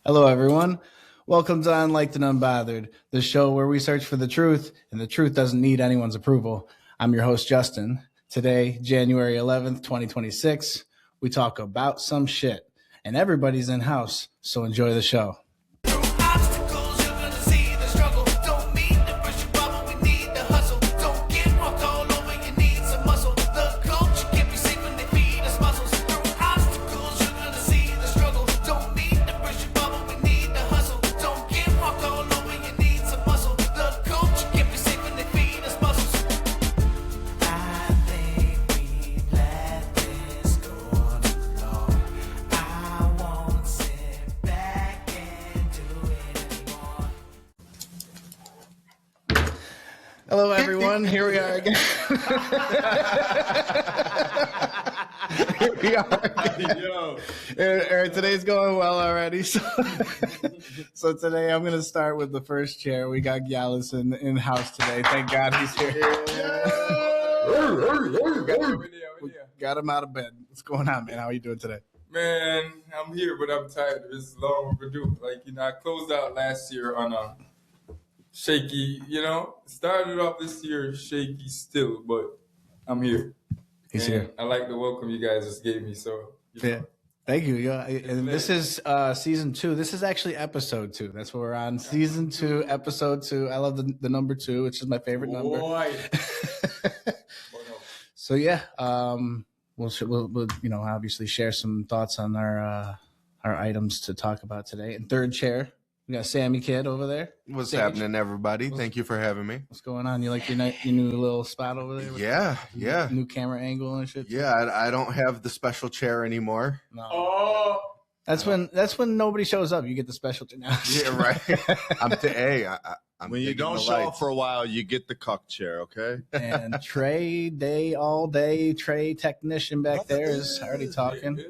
Hello, everyone. Welcome to Unliked and Unbothered, the show where we search for the truth, and the truth doesn't need anyone's approval. I'm your host, Justin. Today, January 11th, 2026, we talk about some shit, and everybody's in house, so enjoy the show. Hello, everyone. Here we are again. Here we are again. Yo. Today's going well already. So today I'm going to start with the first chair. We got Gyalis in house today. Thank God he's here. Got him out of bed. What's going on, man? How are you doing today? Man, I'm here, but I'm tired. It's long overdue. I closed out last year on a shaky, started off this year shaky still, but I'm here. He's here. I like the welcome you guys just gave me. So yeah, thank you. Yeah, and this is season 2. This is actually episode 2. That's what we're on. Season 2, episode 2. I love the number 2, which is my favorite number. So yeah, we'll obviously share some thoughts on our items to talk about today. And third chair. We got Sammy Kid over there. What's happening, everybody? Thank you for having me. What's going on? You like your new little spot over there? Yeah. New camera angle and shit? Yeah, I don't have the special chair anymore. No. Oh. That's when nobody shows up. You get the special chair now. Yeah, right. I'm when you don't show up for a while, you get the cuck chair, okay? And Trey, all day, Trey technician back there is already talking.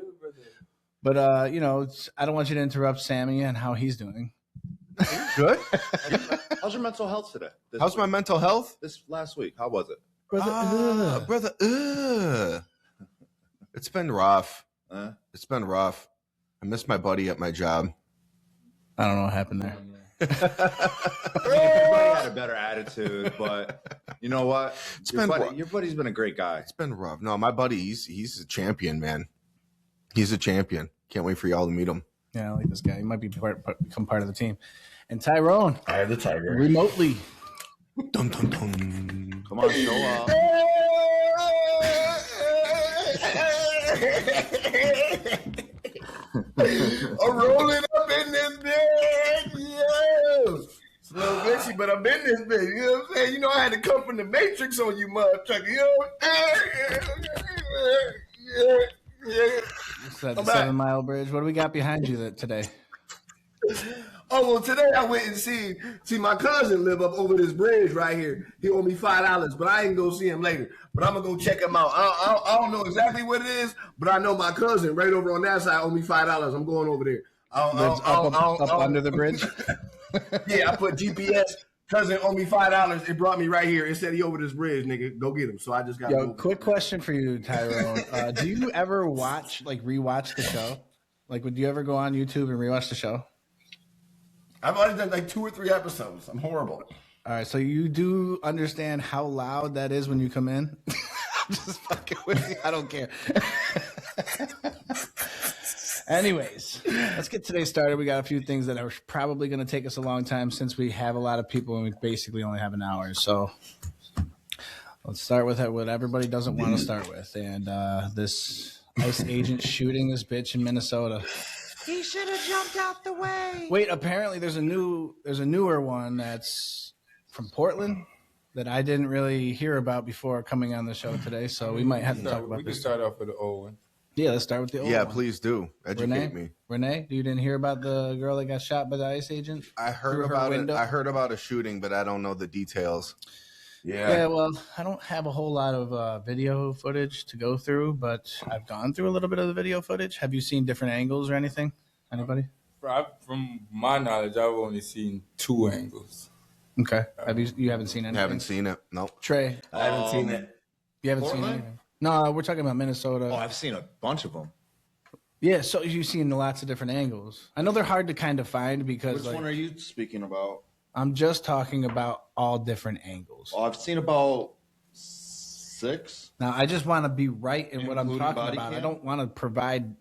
But, I don't want you to interrupt Sammy and how he's doing. Good. How's your mental health today? How's my mental health? This last week, how was it? Brother. It's been rough. It's been rough. I miss my buddy at my job. I don't know what happened there. Everybody had a better attitude, but you know what? Your buddy's been a great guy. It's been rough. No, my buddy, he's a champion, man. He's a champion. Can't wait for y'all to meet him. Yeah, I like this guy. He might become part of the team. And Tyrone. I have the Tiger. Remotely. Dun, dun, dun. Come on, show up. I'm rolling up in this bed. Yeah. It's a little glitchy, but I'm in this bed. You know what I'm saying? You know, I had to come from the Matrix on you, motherfucker. You know what I'm saying? Yeah. What's that, the 7 Mile Bridge? What do we got behind you today? Oh, well, today I went and see my cousin live up over this bridge right here. He owed me $5, but I ain't go see him later. But I'm going to go check him out. I don't know exactly what it is, but I know my cousin right over on that side owe me $5. I'm going over there. Up under the bridge? Yeah, I put GPS. Cousin owe me $5. It brought me right here. It said he over this bridge, nigga. Go get him. So I just got. Yo, quick question for you, Tyrone. Do you ever rewatch the show? Would you ever go on YouTube and rewatch the show? I've already done 2 or 3 episodes. I'm horrible. All right, so you do understand how loud that is when you come in? I'm just fucking with you. I don't care. Anyways, let's get today started. We got a few things that are probably going to take us a long time since we have a lot of people and we basically only have an hour. So let's start with what everybody doesn't want to start with. And this ICE agent shooting this bitch in Minnesota. He should have jumped out the way. Wait, apparently there's a newer one that's from Portland that I didn't really hear about before coming on the show today. So we might have to talk about we this. can start off with the old one. Yeah, let's start with the old one. Yeah, please do. Educate me. Renee, you didn't hear about the girl that got shot by the ICE agent? I heard about it. I heard about a shooting, but I don't know the details. Yeah, well, I don't have a whole lot of video footage to go through, but I've gone through a little bit of the video footage. Have you seen different angles or anything? Anybody? From my knowledge, I've only seen 2 angles. Okay. You haven't seen anything? Haven't seen it. Nope. Trey? I haven't seen it. You haven't seen anything? No, we're talking about Minnesota. Oh, I've seen a bunch of them. Yeah, so you've seen lots of different angles. I know they're hard to kind of find because Which one are you speaking about? I'm just talking about all different angles. Oh, I've seen about 6. Now, I just want to be right in what I'm Including talking body about. I cam? don't want to provide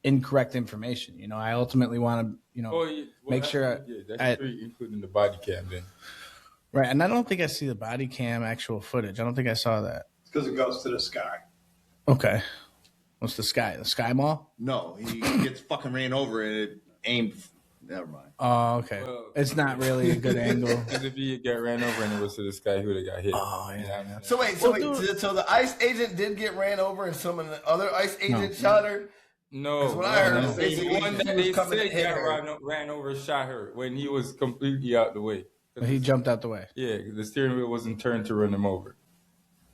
incorrect information. You know, I ultimately want to, make sure. That's 3, including the body cam. Then Right, and I don't think I see the body cam actual footage. I don't think I saw that. Because it goes to the sky. Okay. What's the sky? The Sky Mall? No, he gets fucking ran over and it aimed. Never mind. Oh, okay. Well, It's not really a good angle. because if he got ran over and it was to this guy, he would have got hit. Oh, yeah. You know what I mean? So wait, so the ICE agent did get ran over, and some of the other ICE agents shot her. No, That's what I heard. no. Basically, The one that he was they coming said to hit got her. ran over shot her when he was completely out the way. But he jumped out the way. Yeah, the steering wheel wasn't turned to run him over.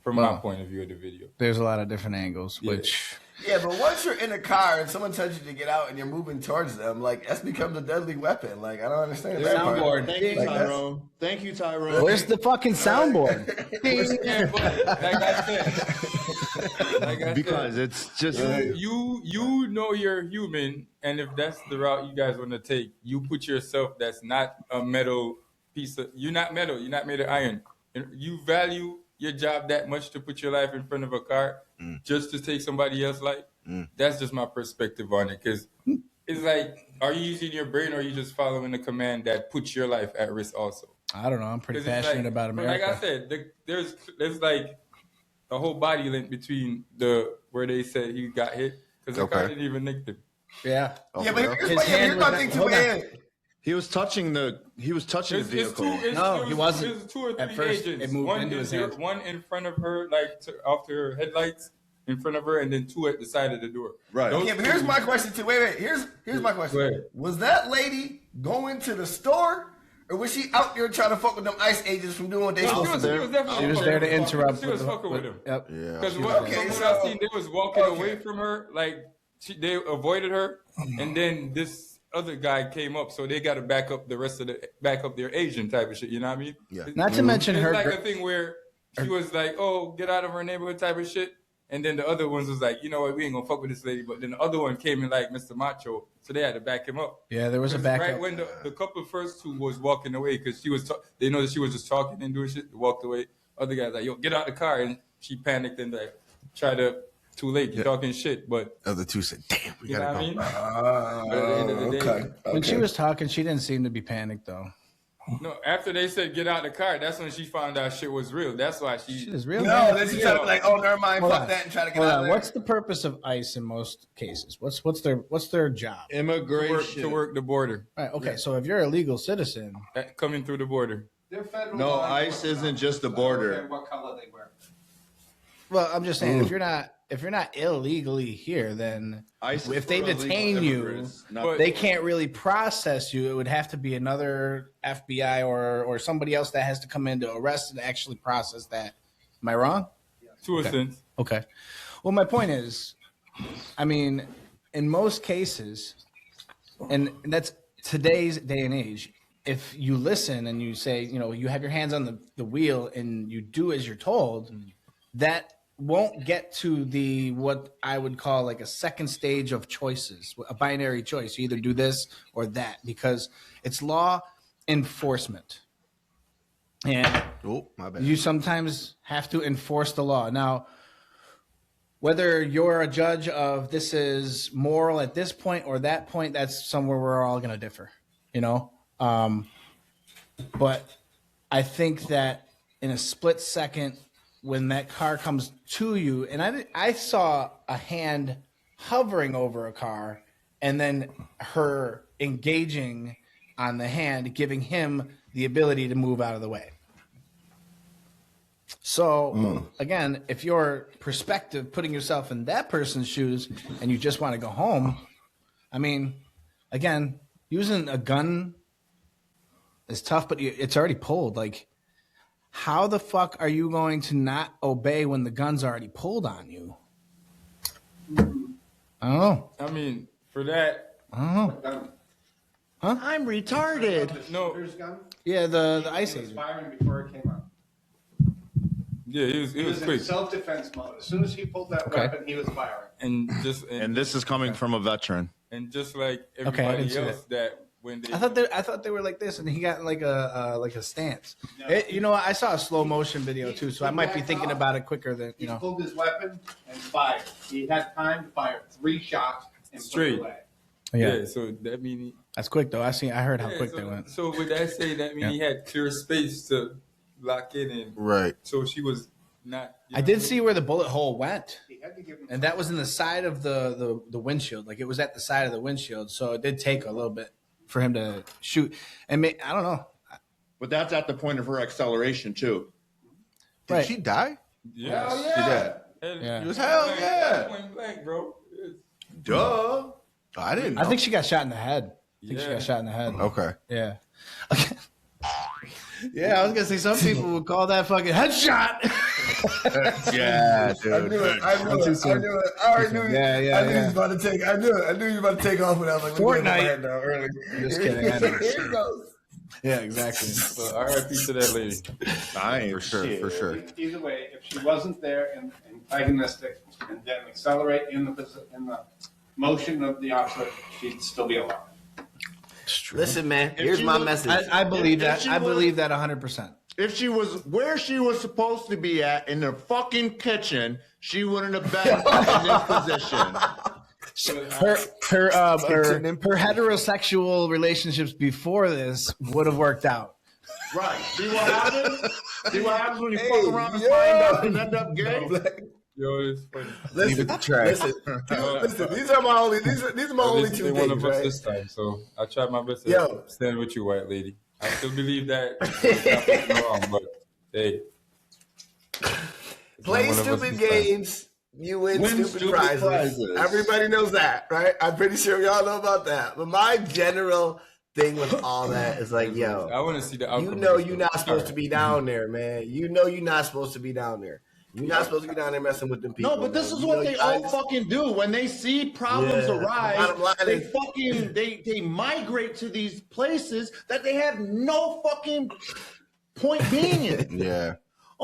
From my point of view of the video. There's a lot of different angles, Yeah. which Yeah, but once you're in a car and someone tells you to get out and you're moving towards them, like that's becomes a deadly weapon. Like I don't understand that part. Soundboard. Thank you, Like, that's- Tyrone. Thank you, Tyrone. where's the fucking soundboard? Yeah, but like I said, Because it's just you know you're human, and if that's the route you guys want to take, you put yourself. That's not a metal piece of. You're not metal. You're not made of iron. And you value your job that much to put your life in front of a car just to take somebody else's life. That's just my perspective on it. Because it's like, are you using your brain or are you just following the command that puts your life at risk also? I don't know. I'm pretty 'Cause it's passionate like, about but America. like I said, there's like a whole body link between where they said he got hit because the car Okay. didn't even nick him. Yeah. Oh, Yeah, for but real? here's hand my was thing not- too, hold on. man. he was touching the It's vehicle. No, he wasn't. There's 2 or 3 At first, agents. it moved one into his hand. One in front of her, like after her headlights in front of her, and then 2 at the side of the door. Right. Those Yeah, but 2 here's my question too. Wait. Here's my Go question. ahead. Was that lady going to the store, or was she out there trying to fuck with them ICE agents from doing what they She supposed was, to she do? was definitely She was fucking there to with him. interrupt. She was with- fucking with him. Yep. Yeah. Because she from was- Okay, what I so- seen, they was walking okay. away from her, like they avoided her, and then this other guy came up, so they got to back up their Asian type of shit. You know what I mean? Yeah. Not to mention It's her. like a thing where she was like, "Oh, get out of our neighborhood" type of shit, and then the other ones was like, "You know what? We ain't gonna fuck with this lady." But then the other one came in like Mr. Macho, so they had to back him up. Yeah, there was a 'Cause backup. Right when the couple first 2 was walking away because she was, they know that she was just talking and doing shit. They walked away. Other guys like, "Yo, get out the car," and she panicked and like tried to. Too late. You're talking shit, but Other 2 said, "Damn, we you know gotta what I go." mean. But at the end of the day, Okay. When she was talking, she didn't seem to be panicked though. No, after they said get out the car, that's when she found out shit was real. That's why she. Shit is real. No, man. then she tried to be like, oh, never mind, Hold fuck on. that, and try to get Hold out on. of there. What's the purpose of ICE in most cases? What's their job? Immigration. to work the border, Right. Okay. So if you're a legal citizen, coming through the border. They're federal No, law ICE enforcement isn't just the border. what color they wear. well, I'm just saying if you're not illegally here, then ICE is if they for illegal detain you, immigrants, not- But- they can't really process you. It would have to be another FBI or somebody else that has to come in to arrest and actually process that. Am I wrong? To a sense, Okay. Well, my point is, I mean, in most cases, and that's today's day and age, if you listen and you say, you have your hands on the wheel and you do as you're told, that won't get to what I would call like a second stage of choices, a binary choice. You either do this or that because it's law enforcement. And Oh, my bad. you sometimes have to enforce the law. Now, whether you're a judge of this is moral at this point or that point, that's somewhere we're all going to differ, But I think that in a split second, when that car comes to you, and I saw a hand hovering over a car and then her engaging on the hand, giving him the ability to move out of the way. So again, if your perspective, putting yourself in that person's shoes and you just want to go home, I mean, again, using a gun is tough, but it's already pulled. Like, how the fuck are you going to not obey when the gun's already pulled on you? I don't know. I mean, for that, I don't know. I'm retarded. no, There's gun. Yeah, the ice It was agent. firing before it came out. Yeah, he was in quick. self-defense mode. As soon as he pulled that weapon, he was firing. And this is coming from a veteran. And just like I everybody didn't see else, that when they I thought they were like this, and he got like a stance. You know, I saw a slow motion video too, so I might be thinking about it quicker than He pulled his weapon and fired. He had time to fire 3 shots and Straight. put it away. Yeah, so that means that's quick though. I heard how quick they went. So would that say that mean he had clear space to lock in and Right. So she was not. I did see where the bullet hole went, He had to give him and that was in the side of the windshield. Like it was at the side of the windshield, so it did take a little bit for him to shoot. And I don't know. But that's at the point of her acceleration too. Did she die? Yeah, Hell She yeah. did. Yeah. She was hell yeah. Point blank, bro. Duh. I didn't know. I think she got shot in the head. I think she Yeah. got shot in the head. Okay. Yeah. Yeah, I was gonna say some people would call that fucking headshot. Yeah, I dude. knew it. I already knew it. Yeah, I knew he was about to take. I knew he was about to take off with that. Like, Fortnite. let me get my head down early. Just kidding. I know. Here he goes. Yeah, exactly. So R.I.P. to that lady. For sure, for sure. Either way, if she wasn't there and antagonistic and then accelerate in the motion of the officer, she'd still be alive. Listen, man. If Here's she my was- message. I believe If that. she I was- believe that 100%. If she was where she was supposed to be at in the fucking kitchen, she wouldn't have been in this position. Her heterosexual relationships before this would have worked out. Right. See what happens? See what happens when you fuck around and find out and end up gay? Yo, it's funny. Leave it to Trey. Listen, these are my only. These are my only two one things, of us right? this time, so I tried my best to Yo. stand with you, white lady. I still believe that it's not wrong, but hey, Play one of us stupid this time. games. You win stupid prizes. Everybody knows that, right? I'm pretty sure y'all know about that. But my general thing with all that is like, yo, I want to see the outcome. you know of this you're though. not supposed to be down there, man. You know you're not supposed to be down there. You're not supposed to be down there messing with them people. No, but this man. is You what know they you all guys- fucking do when they see problems Yeah. arise. Bottom line They is- fucking they migrate to these places that they have no fucking point being in. Yeah.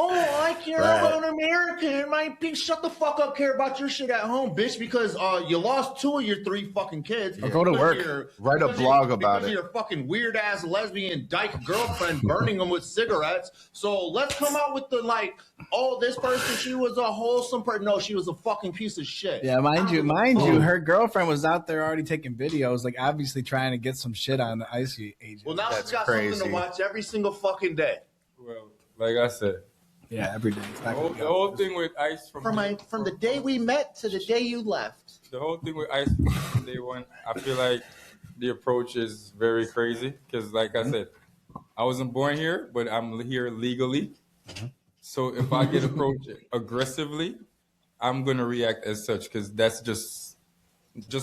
Oh, I care Right. about an American. My bitch, shut the fuck up. Care about your shit at home, bitch, because you lost 2 of your 3 fucking kids. Or go to Because work. Write a because blog about because it. of your fucking weird ass lesbian dyke girlfriend burning them with cigarettes. So let's come out with the like, oh, this person, she was a wholesome person. No, she was a fucking piece of shit. Yeah, mind you, her girlfriend was out there already taking videos, like obviously trying to get some shit on the ICE agent. Well, now That's she's got something crazy. to watch every single fucking day. Well, like I said, Yeah, every day. It's not gonna be the whole thing with ICE from the day we met to the day you left. the whole thing with ICE from day one, I feel like the approach is very crazy because, like I said, I wasn't born here, but I'm here legally. So if I get approached aggressively, I'm gonna react as such because that's just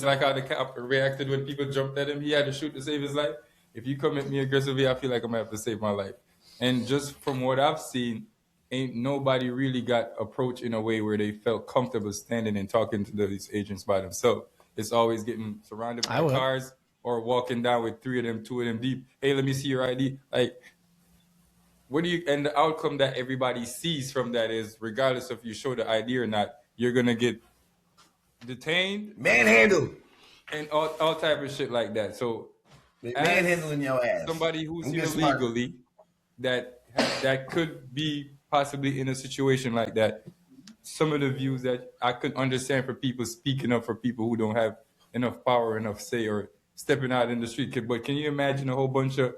like how the cop reacted when people jumped at him. He had to shoot to save his life. If you come at me aggressively, I feel like I'm gonna have to save my life. And just from what I've seen, ain't nobody really got approached in a way where they felt comfortable standing and talking to these agents by themselves. It's always getting surrounded by I would. cars or walking down with 3 of them, 2 of them deep. Hey, let me see your ID. Like, what do you? And the outcome that everybody sees from that is, regardless if you show the ID or not, you're gonna get detained Manhandle. and all type of shit like that. So, Manhandling your ass. somebody who's I'm here just smart. legally that could be possibly in a situation like that. Some of the views that I could understand for people speaking up for people who don't have enough power, enough say, or stepping out in the street. But can you imagine a whole bunch of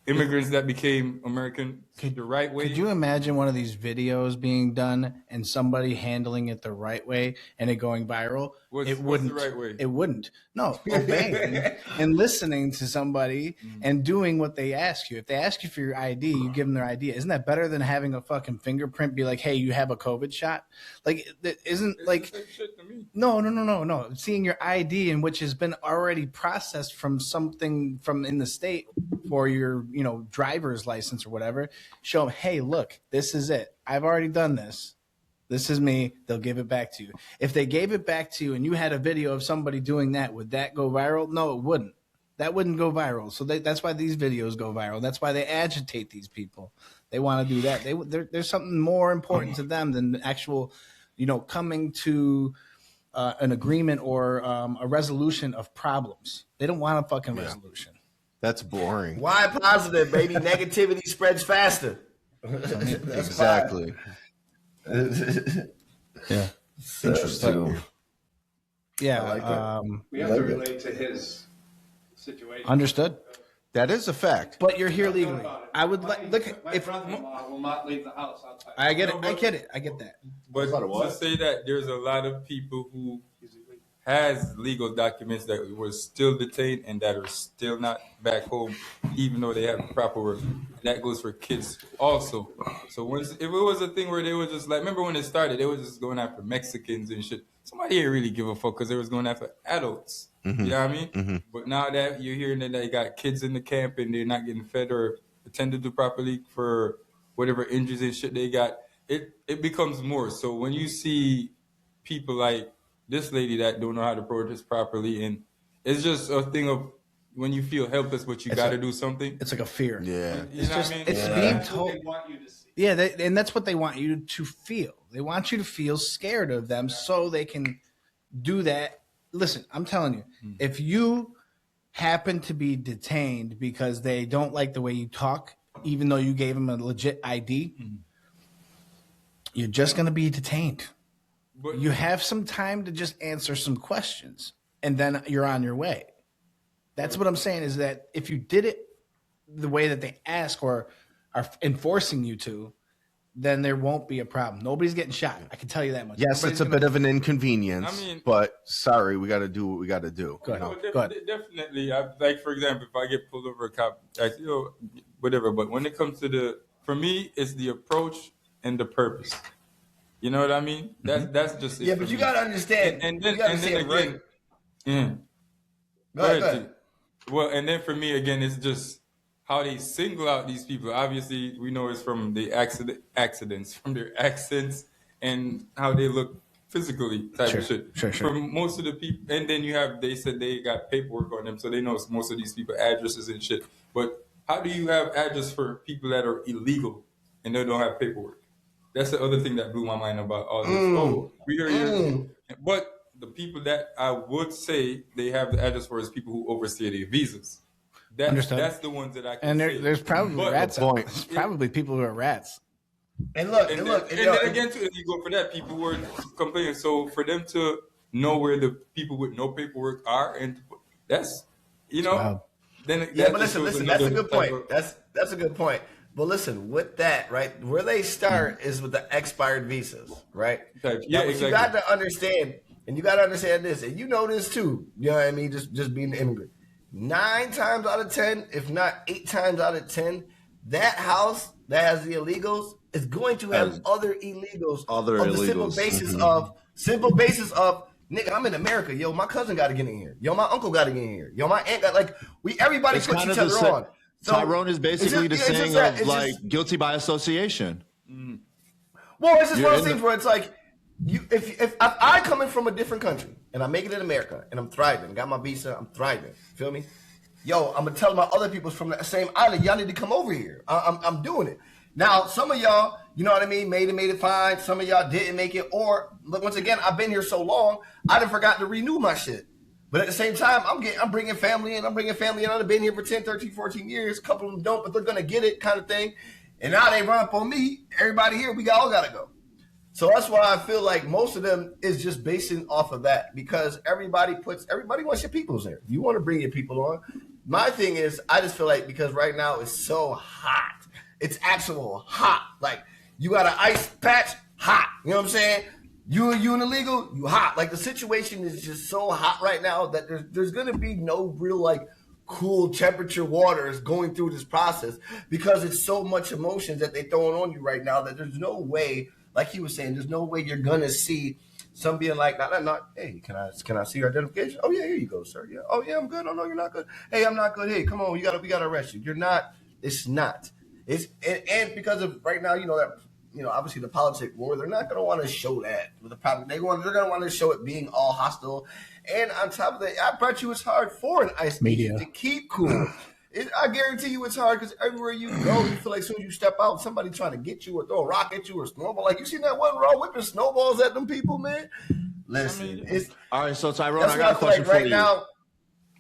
immigrants that became American the right way? Could you imagine one of these videos being done and somebody handling it the right way and it going viral? What's the wouldn't. right way? It wouldn't. No, obeying and listening to somebody and doing what they ask you. If they ask you for your ID, you give them their ID. Isn't that better than having a fucking fingerprint be like, hey, you have a COVID shot? Like, that isn't like. Same shit to me. No. Seeing your ID and which has been already processed from something from in the state for your, driver's license or whatever. Show them, hey, look, this is it. I've already done this. This is me. They'll give it back to you. If they gave it back to you and you had a video of somebody doing that, would that go viral? No, it wouldn't. That wouldn't go viral. So that's why these videos go viral. That's why they agitate these people. They want to do that. There's something more important to them than the actual, coming to an agreement or a resolution of problems. They don't want a fucking resolution. That's boring. Why positive, baby? Negativity spreads faster. Exactly. Yeah. Interesting. Yeah. I like that. We have to relate to his situation. Understood. That is a fact. But you're here legally. I would My if brother-in-law will not leave the house outside. I get it. I get it. I get that. But to say that there's a lot of people who has legal documents that were still detained and that are still not back home, even though they have proper work. That goes for kids also. So if it was a thing where they were just like, remember when it started, they were just going after Mexicans and shit. Somebody didn't really give a fuck because they was going after adults. Mm-hmm. You know what I mean? Mm-hmm. But now that you're hearing that they got kids in the camp and they're not getting fed or attended to properly for whatever injuries and shit they got, it becomes more. So when you see people like this lady that don't know how to protest properly, and it's just a thing of when you feel helpless, but you got to do something. It's like a fear. Yeah. You know what I mean? It's being That's what told. they want you to see. Yeah, and that's what they want you to feel. They want you to feel scared of them so they can do that. Listen, I'm telling you, if you happen to be detained because they don't like the way you talk, even though you gave them a legit ID, you're just going to be detained. But You have some time to just answer some questions, and then you're on your way. That's what I'm saying is that if you did it the way that they ask or are enforcing you to, then there won't be a problem. Nobody's getting shot. I can tell you that much. Yes, it's a bit of an inconvenience, I mean- but sorry, we got to do what we got to do. Go ahead. you know? Well, Go ahead. definitely. Like, for example, if I get pulled over a cop, whatever. But when it comes to for me, it's the approach and the purpose. You know what I mean? That's just it. Yeah, for but you me. got to understand. And then, you gotta and see then it right. again, yeah. Go ahead. T. Well, and then for me again, it's just how they single out these people. Obviously, we know it's from the accidents, from their accents, and how they look physically type of shit. Sure. For most of the people, and then they said they got paperwork on them, so they know most of these people addresses and shit. But how do you have address for people that are illegal and they don't have paperwork? That's the other thing that blew my mind about all this. Oh, we hear you. But the people that I would say they have the address for is people who overstay their visas. Understood. That's the ones that I can And say. there's probably But- rats. point. There's probably people who are rats. And look, And, and then, look, and then again, too, if you go for that, people were complaining. So for them to know where the people with no paperwork are, and that's, Wow. then yeah, that but just listen, shows that's a another good type point. of- That's a good point. But listen, with that, right, where they start is with the expired visas, right? Type. Now, Yeah, what exactly. you got to understand, and you got to understand this, and you know this too. You know what I mean? Just being an immigrant. 9 times out of 10, if not 8 times out of 10, that house that has the illegals is going to have Has other illegals. other on the illegals. simple basis of nigga, I'm in America. Yo, my cousin got to get in here. Yo, my uncle got to get in here. Yo, my aunt got everybody It's puts kind each of the other same. on. So, Tyrone is basically the it's just saying that- of it's like just- guilty by association. well, it's just You're one of those in things where it's like, if I come in from a different country and I make it in America and I'm thriving, got my visa, I'm thriving. Feel me? Yo, I'm gonna tell my other people's from the same island, y'all need to come over here. I'm doing it. Now, some of y'all, you know what I mean, made it fine. Some of y'all didn't make it, or look, once again, I've been here so long, I done forgot to renew my shit. But at the same time, I'm bringing family in. I've been here for 10, 13, 14 years. A couple of them don't, but they're gonna get it, kind of thing. And now they run up on me. Everybody here, we all gotta go. So that's why I feel like most of them is just basing off of that, because everybody wants your peoples there. You want to bring your people on. My thing is, I just feel like because right now it's so hot, it's actual hot. Like you got an ice patch, hot. You know what I'm saying? You an illegal, you hot. Like the situation is just so hot right now that there's gonna be no real like cool temperature waters going through this process because it's so much emotions that they throwing on you right now that there's no way. Like he was saying, there's no way you're gonna see some being like, not. Hey, can I see your identification? Oh yeah, here you go, sir. Yeah. Oh yeah, I'm good. Oh no, you're not good. Hey, I'm not good. Hey, come on, we gotta arrest you. You're not. It's not. It's and because of right now, obviously the politic war, they're not gonna want to show that with the problem. They're gonna want to show it being all hostile. And on top of that, I bet you it's hard for an ICE Media agent to keep cool. I guarantee you it's hard because everywhere you go, you feel like as soon as you step out, somebody trying to get you or throw a rock at you or snowball. Like you seen that one raw whipping snowballs at them people, man. Listen, it's All right, so Tyrone, that's I what got I a feel question like right for you. now.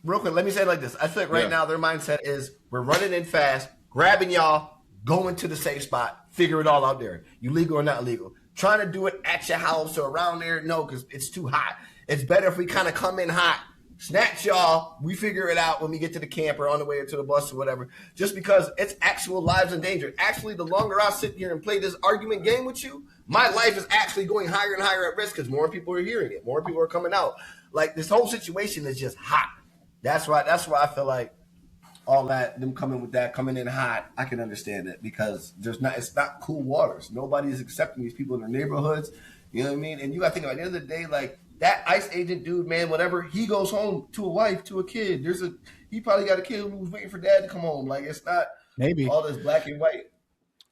Real quick, let me say it like this. I feel like right now their mindset is we're running in fast, grabbing y'all, going to the safe spot, figure it all out there. You legal or not legal. Trying to do it at your house or around there, no, because it's too hot. It's better if we kind of come in hot, snatch y'all, we figure it out when we get to the camp or on the way to the bus or whatever, just because it's actual lives in danger. Actually, the longer I sit here and play this argument game with you, my life is actually going higher and higher at risk because more people are hearing it. More people are coming out. Like, this whole situation is just hot. That's why I feel like all that, them coming in hot, I can understand it because it's not cool waters. Nobody's accepting these people in their neighborhoods. You know what I mean? And you got to think about it, at the end of the day, like that ICE agent dude, man, whatever, he goes home to a wife, to a kid. He probably got a kid who's waiting for dad to come home. Like it's not Maybe all this black and white.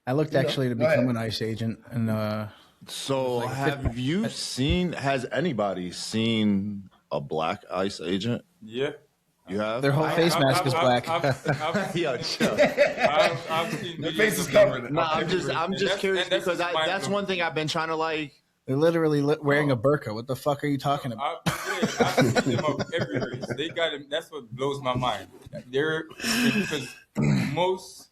I looked actually to become an ICE agent, and So has anybody seen a black ICE agent? Yeah. You have? their whole face mask is black. Yeah, chill. I've seen The videos face is of them covered. No, I'm just And curious that's because just that's one thing I've been trying to like. They're literally wearing a burqa. What the fuck are you talking about? I've seen them of every race. They got them. That's what blows my mind. Because most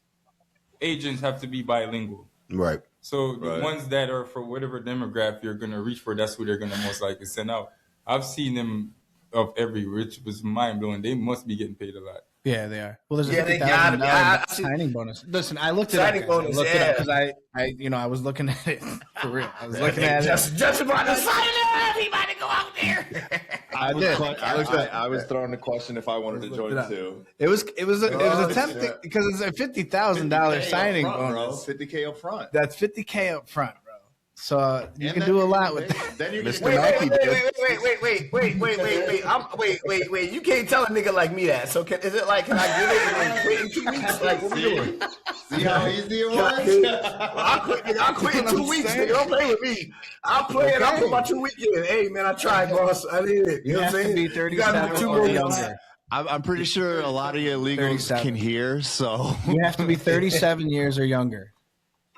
agents have to be bilingual. Right. So the ones that are for whatever demographic you're gonna reach for, that's who they're gonna most likely send out. I've seen them of every, which was mind blowing. They must be getting paid a lot. Yeah, they are. Well, there's a They gotta be. $50,000 signing bonus. Listen, I looked it up. Signing bonus, I looked it up because I was looking at it for real. I was looking at it. Just about to sign it. He about to go out there. I was throwing the question if I wanted to join too. It was tempting because it's a $50,000 signing bonus. $50K up front. That's $50K up front, bro. So you can do a lot with that. Then you Mr. can Mackey did. Wait. You can't tell a nigga like me that. So is it like, can I get it and then quit in 2 weeks? Like, what we doing? see how easy it was. I'll quit in 2 weeks, nigga. Don't play with me. I'll play it. I'll put my 2 weekend. Hey, man, I tried, boss. I did it. You know what I'm saying? You have to be 37 or younger. I'm pretty sure a lot of you illegals 37. can hear, so You have to be 37 years or younger.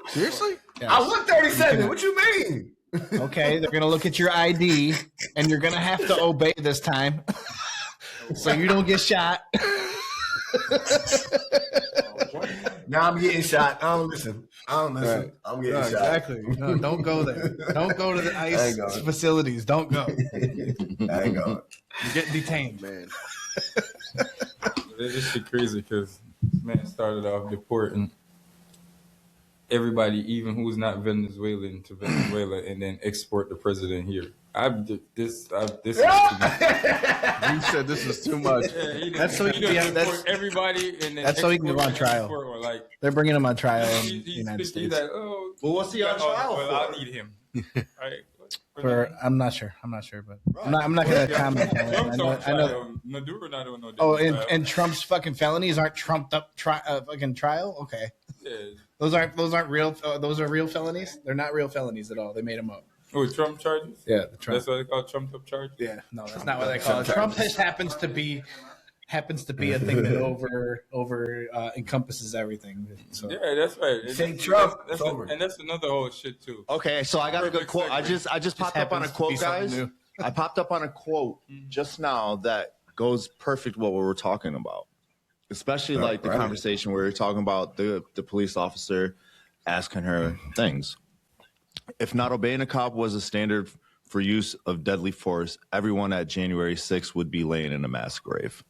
Seriously? Yes. I look 37. What you mean? Okay, they're gonna look at your ID, and you're gonna have to obey this time, so you don't get shot. Now I'm getting shot. I don't listen. I'm getting shot. Exactly. No, don't go there. Don't go to the ICE facilities. Don't go. I ain't going. You get detained, man. This shit crazy because man started off deporting everybody, even who's not Venezuelan, to Venezuela, and then export the president here. This is too much. You said this was too much. That's so he can deport everybody, and then that's so he can go on export trial. export, or like They're bringing him on trial in the he's United 50, States. like, oh, well, what's he on trial well, for? I'll need him. Right. For I'm not sure, but I'm not gonna comment on Trump's on it. I know. trial. Maduro not doing no Oh, trial. and Trump's fucking felonies aren't trumped up fucking trial. Okay, Yeah. those aren't real. Those are real felonies. They're not real felonies at all. They made them up. Oh, Trump charges? Yeah, the Trump. That's what they call trumped up charges? Yeah, no, that's not what they call it. Trump happens to be a thing that over encompasses everything. So. Yeah, that's right. Say Trump, That's it's over. and that's another whole shit too. Okay, so I got a good quote. I just popped up on a happens to quote, be something guys. new. I popped up on a quote just now that goes perfect what we were talking about. Especially like the conversation where you're talking about the police officer asking her things. If not obeying a cop was a standard for use of deadly force, everyone at January 6th would be laying in a mass grave.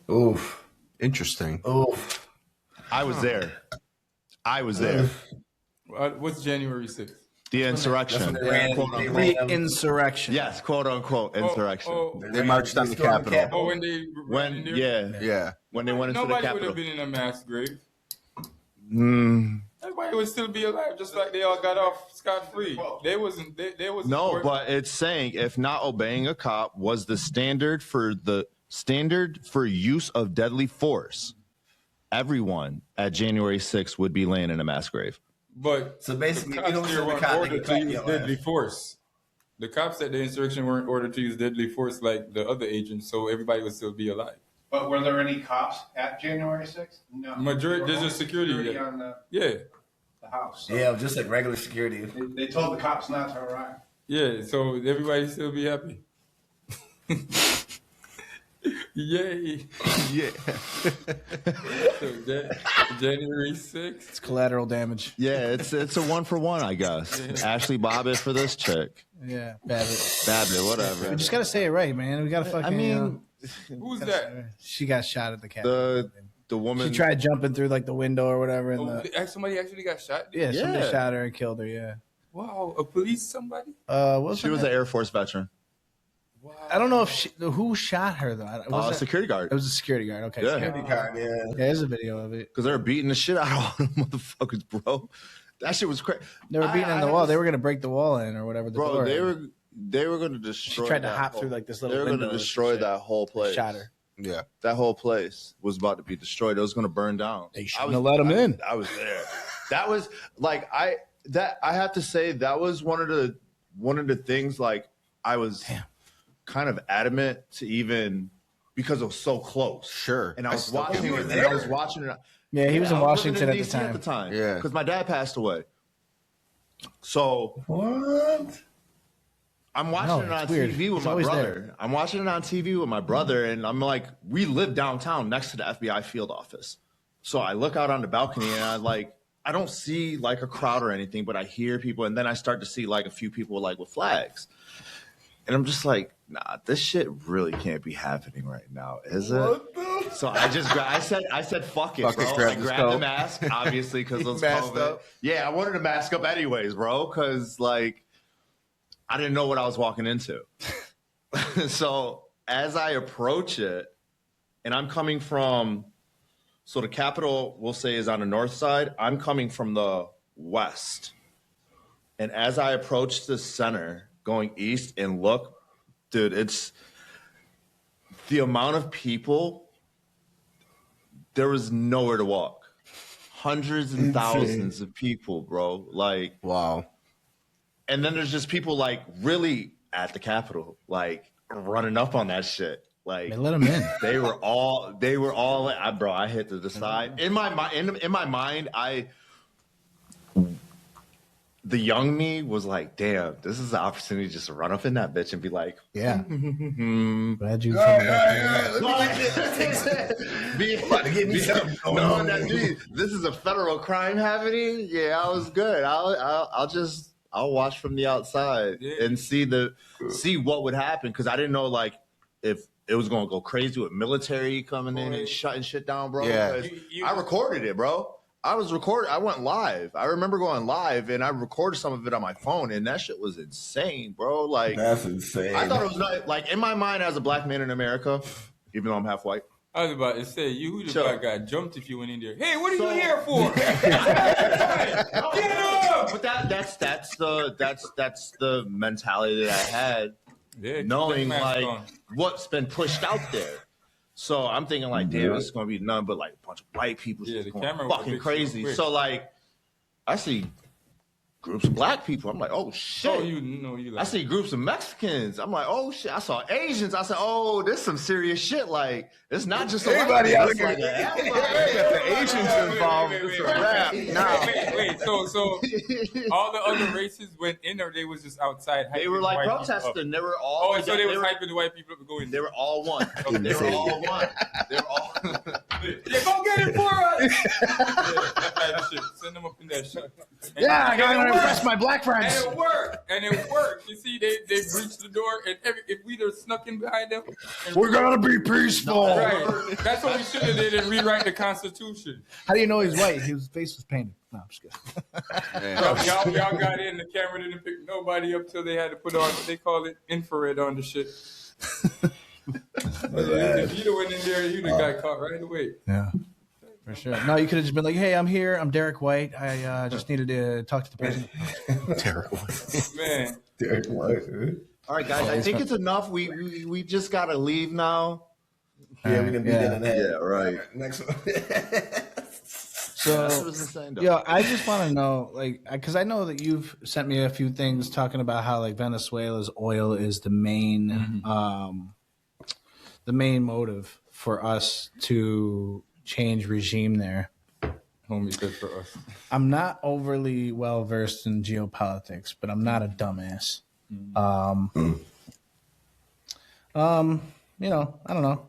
Oof. Interesting. Oof. I was there. What's January 6th? The insurrection. The insurrection. Yes, quote unquote insurrection. They marched on the Capitol. Oh, when they Yeah. When they went into the nobody would Capitol. have been in a mass grave. Mm, Everybody would still be alive, just like they all got off scot free. They wasn't. no, but it's saying if not obeying a cop was the standard for use of deadly force, everyone at January 6th would be laying in a mass grave. But So basically, the you cops don't there send the weren't cop, they ordered can to crack use your deadly ass. force. The cops at the insurrection weren't ordered to use deadly force like the other agents, so everybody would still be alive. But were there any cops at January 6th? No. Majority, there's a There security. was security on the house. So Yeah, just like regular security. they told the cops not to arrive. Yeah, so everybody still be happy. Yay. Yeah. So January 6th. It's collateral damage. Yeah, it's a 1-for-1, I guess. Ashley Bobbitt for this chick. Yeah, Babbitt. Babbitt, whatever. We just gotta say it right, man. We gotta fucking. I mean, Who's that? she got shot at the Capitol. the woman. She tried jumping through like the window or whatever, and Somebody actually got shot? somebody Yeah. shot her and killed her. Yeah. Wow, a police somebody? She was an Air Force veteran. Wow. I don't know if who shot her though. Was Security guard. it was a security guard. Okay. Yeah. Security guard. Yeah. Yeah, there's a video of it. Because they were beating the shit out of all them motherfuckers, bro. That shit was crazy. They were beating in the wall. They were gonna break the wall in or whatever. The Bro, door. they were going to destroy. She tried to that hop whole- through like this They little. were going to window or destroy some shit. that whole place. Shot her. Yeah. That whole place was about to be destroyed. It was going to burn down. They shouldn't have let him in. I was there. That was like I have to say that was one of the things like I was kind of adamant to even because it was so close. Sure. And I was still watching can't it. believe And I was watching it. Yeah, he was in I living Washington in at the DC time. Yeah. Because my dad passed away. So What? I'm watching it it's on weird. TV with It's my always brother. there. I'm watching it on TV with my brother, and I'm like, we live downtown next to the FBI field office. So I look out on the balcony, and I don't see like a crowd or anything, but I hear people, and then I start to see like a few people like with flags. And I'm just like, nah, this shit really can't be happening right now, is it? So I said, fuck it, Fuck bro. it, grab I the grabbed scope. the mask, obviously, because it's Masked COVID. up? Yeah, I wanted to mask up anyways, bro, because like I didn't know what I was walking into. So as I approach it, and I'm coming from, so the Capitol, we'll say, is on the north side. I'm coming from the west. And as I approach the center, going east and look, dude, it's the amount of people, there was nowhere to walk. Hundreds and thousands of people, bro. Like, Wow. and then there's just people like really at the Capitol, like running up on that shit. Like They let him in. they were all bro. I hit to the side. In my mind, the young me was like, damn, this is the opportunity just to run up in that bitch and be like, Yeah. hmm. Glad you. Give me something. Knowing that, dude, this is a federal crime happening. Yeah, I was good. I'll watch from the outside and see what would happen, because I didn't know like if it was gonna go crazy with military coming in and shutting shit down, bro. Yeah. 'Cause I recorded it, bro. I went live. I remember going live, and I recorded some of it on my phone, and that shit was insane, bro. Like, That's insane. I thought it was not, like, in my mind as a black man in America, even though I'm half white. I was about to say, you who the Sure. black guy jumped if you went in there. Hey, what are So- you here for? Get up! But that's the mentality that I had, Yeah, keep knowing that mask like on. what's been pushed out there. So I'm thinking like, damn, this is gonna be none but like a bunch of white people Yeah, just the going camera will fucking fix you crazy. quick. So like, I see groups of black people. I'm like, oh shit. Oh, you know you like. I see groups of Mexicans. I'm like, oh shit. I saw Asians. I said, oh, this is some serious shit. Like, it's not just a white Everybody people, out it's here. like everybody. Got the Asians involved. It's a wrap. Wait. So all the other races went in, or they was just outside? They were hyping like white people up? protesting. They were all. Oh, so they was were, hyping the white people up to go in. They were all one. They were all one. They were all. Yeah, go get it for us. That type of shit. Send them up in that shit. And- Yeah, I and gotta it impress worked. my black friends. And it worked. You see, they breached the door, and if we'd have snuck in behind them, and We're gonna be peaceful. right. That's what we should have did and rewrite the Constitution. How do you know he's white? His face was painted. No, I'm just kidding. Y'all got in, the camera didn't pick nobody up till they had to put on what they call it, infrared on the shit. If you'd have went in there, you'd have got caught right away. Yeah, for sure. No, you could have just been like, "Hey, I'm here. I'm Derek White. I just needed to talk to the president." Man, Derek White. All right, guys. I think it's enough. We just gotta leave now. Yeah, we can be done in that. Yeah, right. Next one. So, That was insane, though. yeah, I just want to know, like, because I know that you've sent me a few things talking about how like Venezuela's oil is the main motive for us to change regime there. Homie, good for us. I'm not overly well versed in geopolitics, but I'm not a dumbass. You know, I don't know.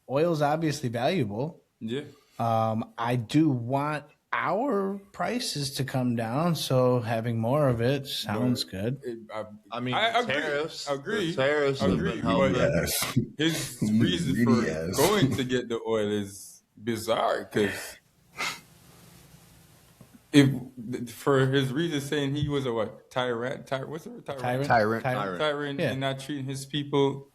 Oil's obviously valuable. Yeah. I do want our prices to come down, so having more of it sounds good. I mean, I agree. tariffs. Agree. The tariffs have Agree. been helping. But Yes. his reason for Yes. going to get the oil is bizarre because if for his reason saying he was a what tyrant, what's the word? Tyrant. Tyrant Yeah. and not treating his people,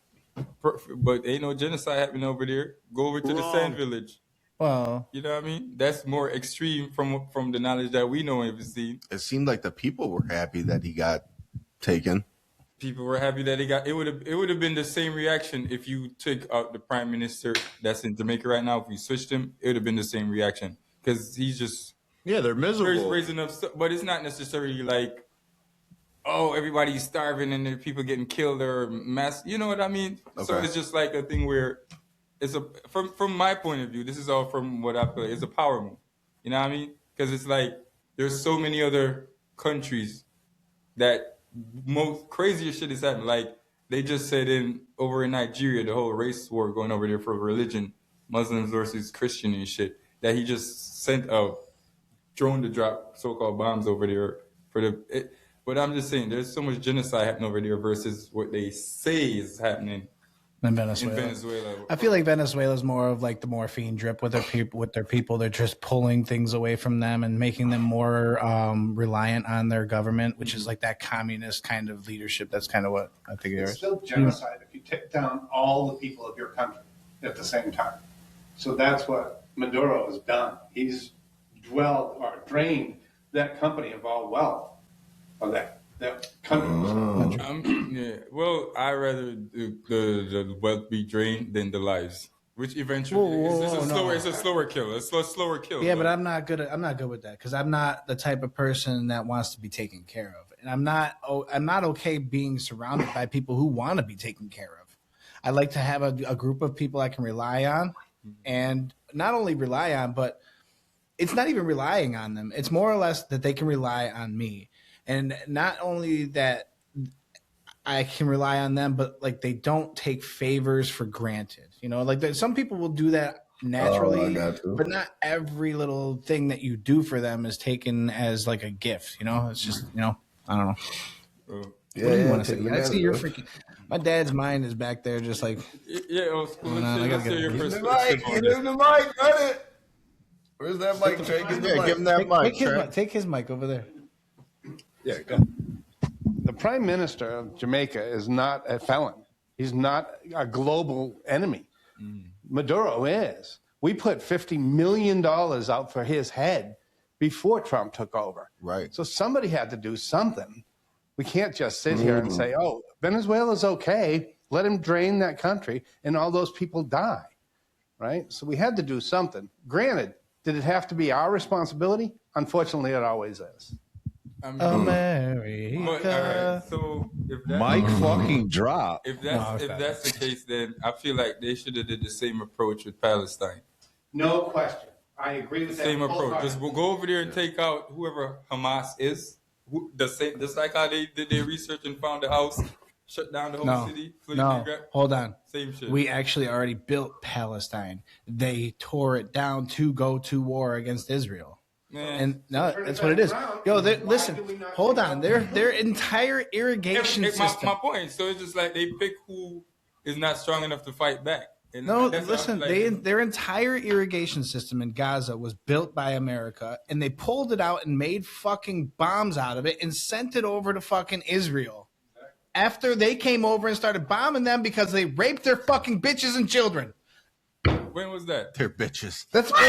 but ain't no genocide happening over there. Go over to the sand village. Well, You know what I mean? That's more extreme from the knowledge that we know and have seen. It seemed like the people were happy that he got taken. People were happy that he got. It would have been the same reaction if you took out the prime minister that's in Jamaica right now. If we switched him, it would have been the same reaction because he's just Yeah, they're miserable. raising up. But it's not necessarily like, oh, everybody's starving and there are people getting killed or mass. You know what I mean? So Okay. it's just like a thing where it's from my point of view. This is all from what I feel. It's a power move. You know what I mean? Because it's like there's so many other countries that most crazier shit is happening. Like they just said over in Nigeria, the whole race war going over there for religion, Muslims versus Christian and shit. That he just sent a drone to drop so-called bombs over there but I'm just saying, there's so much genocide happening over there versus what they say is happening in in Venezuela. Venezuela. I feel like Venezuela's more of like the morphine drip with their people. They're just pulling things away from them and making them more reliant on their government, which is like that communist kind of leadership. That's kind of what I think it It's is. still genocide if you take down all the people of your country at the same time. So that's what Maduro has done. He's dwelled or drained that company of all wealth of that country. Yeah. Well, I rather the wealth be drained than the lives, which eventually it's a slower kill. It's a slower kill. Yeah, but I'm not good with that because I'm not the type of person that wants to be taken care of, and I'm not okay being surrounded by people who want to be taken care of. I like to have a group of people I can rely on, and not only rely on, but it's not even relying on them. It's more or less that they can rely on me, and not only that I can rely on them, but like they don't take favors for granted. You know, like some people will do that naturally, but not every little thing that you do for them is taken as like a gift. You know, it's just, you know, I don't know. What do you want to say? I see you're freaking. My dad's mind is back there, just like. Yeah, old school. I gotta get your it. perspective on Get this. him the mic, run it. Where's that mic, Trey? Get the mic. Give him that mic. Take his mic over there. Yeah, go. The prime minister of Jamaica is not a felon. He's not a global enemy. Maduro is. We put $50 million out for his head before Trump took over. Right. So somebody had to do something. We can't just sit here and say, oh, Venezuela's okay. Let him drain that country and all those people die. Right? So we had to do something. Granted, did it have to be our responsibility? Unfortunately, it always is. I mean, America. but, all right, so if that, Mike fucking drop. if that's the case, then I feel like they should have did the same approach with Palestine. No question. I agree with that. Same approach. wholeheartedly. Just we'll go over there and take out whoever Hamas is. Just like how they did their research and found the house, shut down the whole city. Hold on. Same shit. We actually already built Palestine. They tore it down to go to war against Israel. Man. And no, that's what it is. Yo, listen, hold on. Their entire irrigation my system. point. So it's just like they pick who is not strong enough to fight back. And No, that's listen, like, their entire irrigation system in Gaza was built by America, and they pulled it out and made fucking bombs out of it and sent it over to fucking Israel. After they came over and started bombing them because they raped their fucking bitches and children. when was that? They're bitches. That's what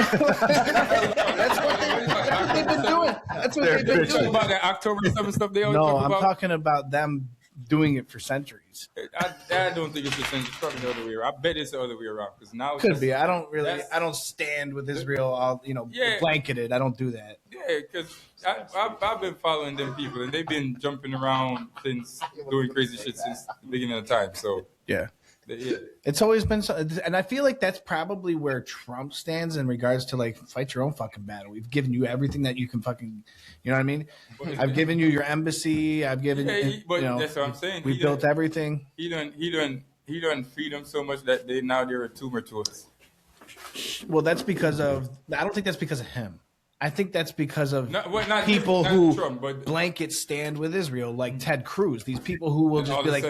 they've been doing. That's what they've been doing. About that October 7th stuff they always No, talk I'm about? talking about them doing it for centuries. I don't think it's the same. It's probably the other way around. I bet it's the other way around because now it's Could just, be. I don't stand with Israel all, Yeah. blanketed. I don't do that. Yeah, because I've been following them people and they've been jumping around since doing crazy shit since the beginning of time. So Yeah. It's always been so, and I feel like that's probably where Trump stands in regards to like fight your own fucking battle. We've given you everything that you can fucking, you know what I mean? I've given you your embassy. I've given, but you know, that's what I'm saying. We built everything. He done feed them so much that they're a tumor to us. Well, that's because of. I don't think that's because of him. I think that's because of not people not who Trump, but blanket stand with Israel, like Ted Cruz. These people who will just be like,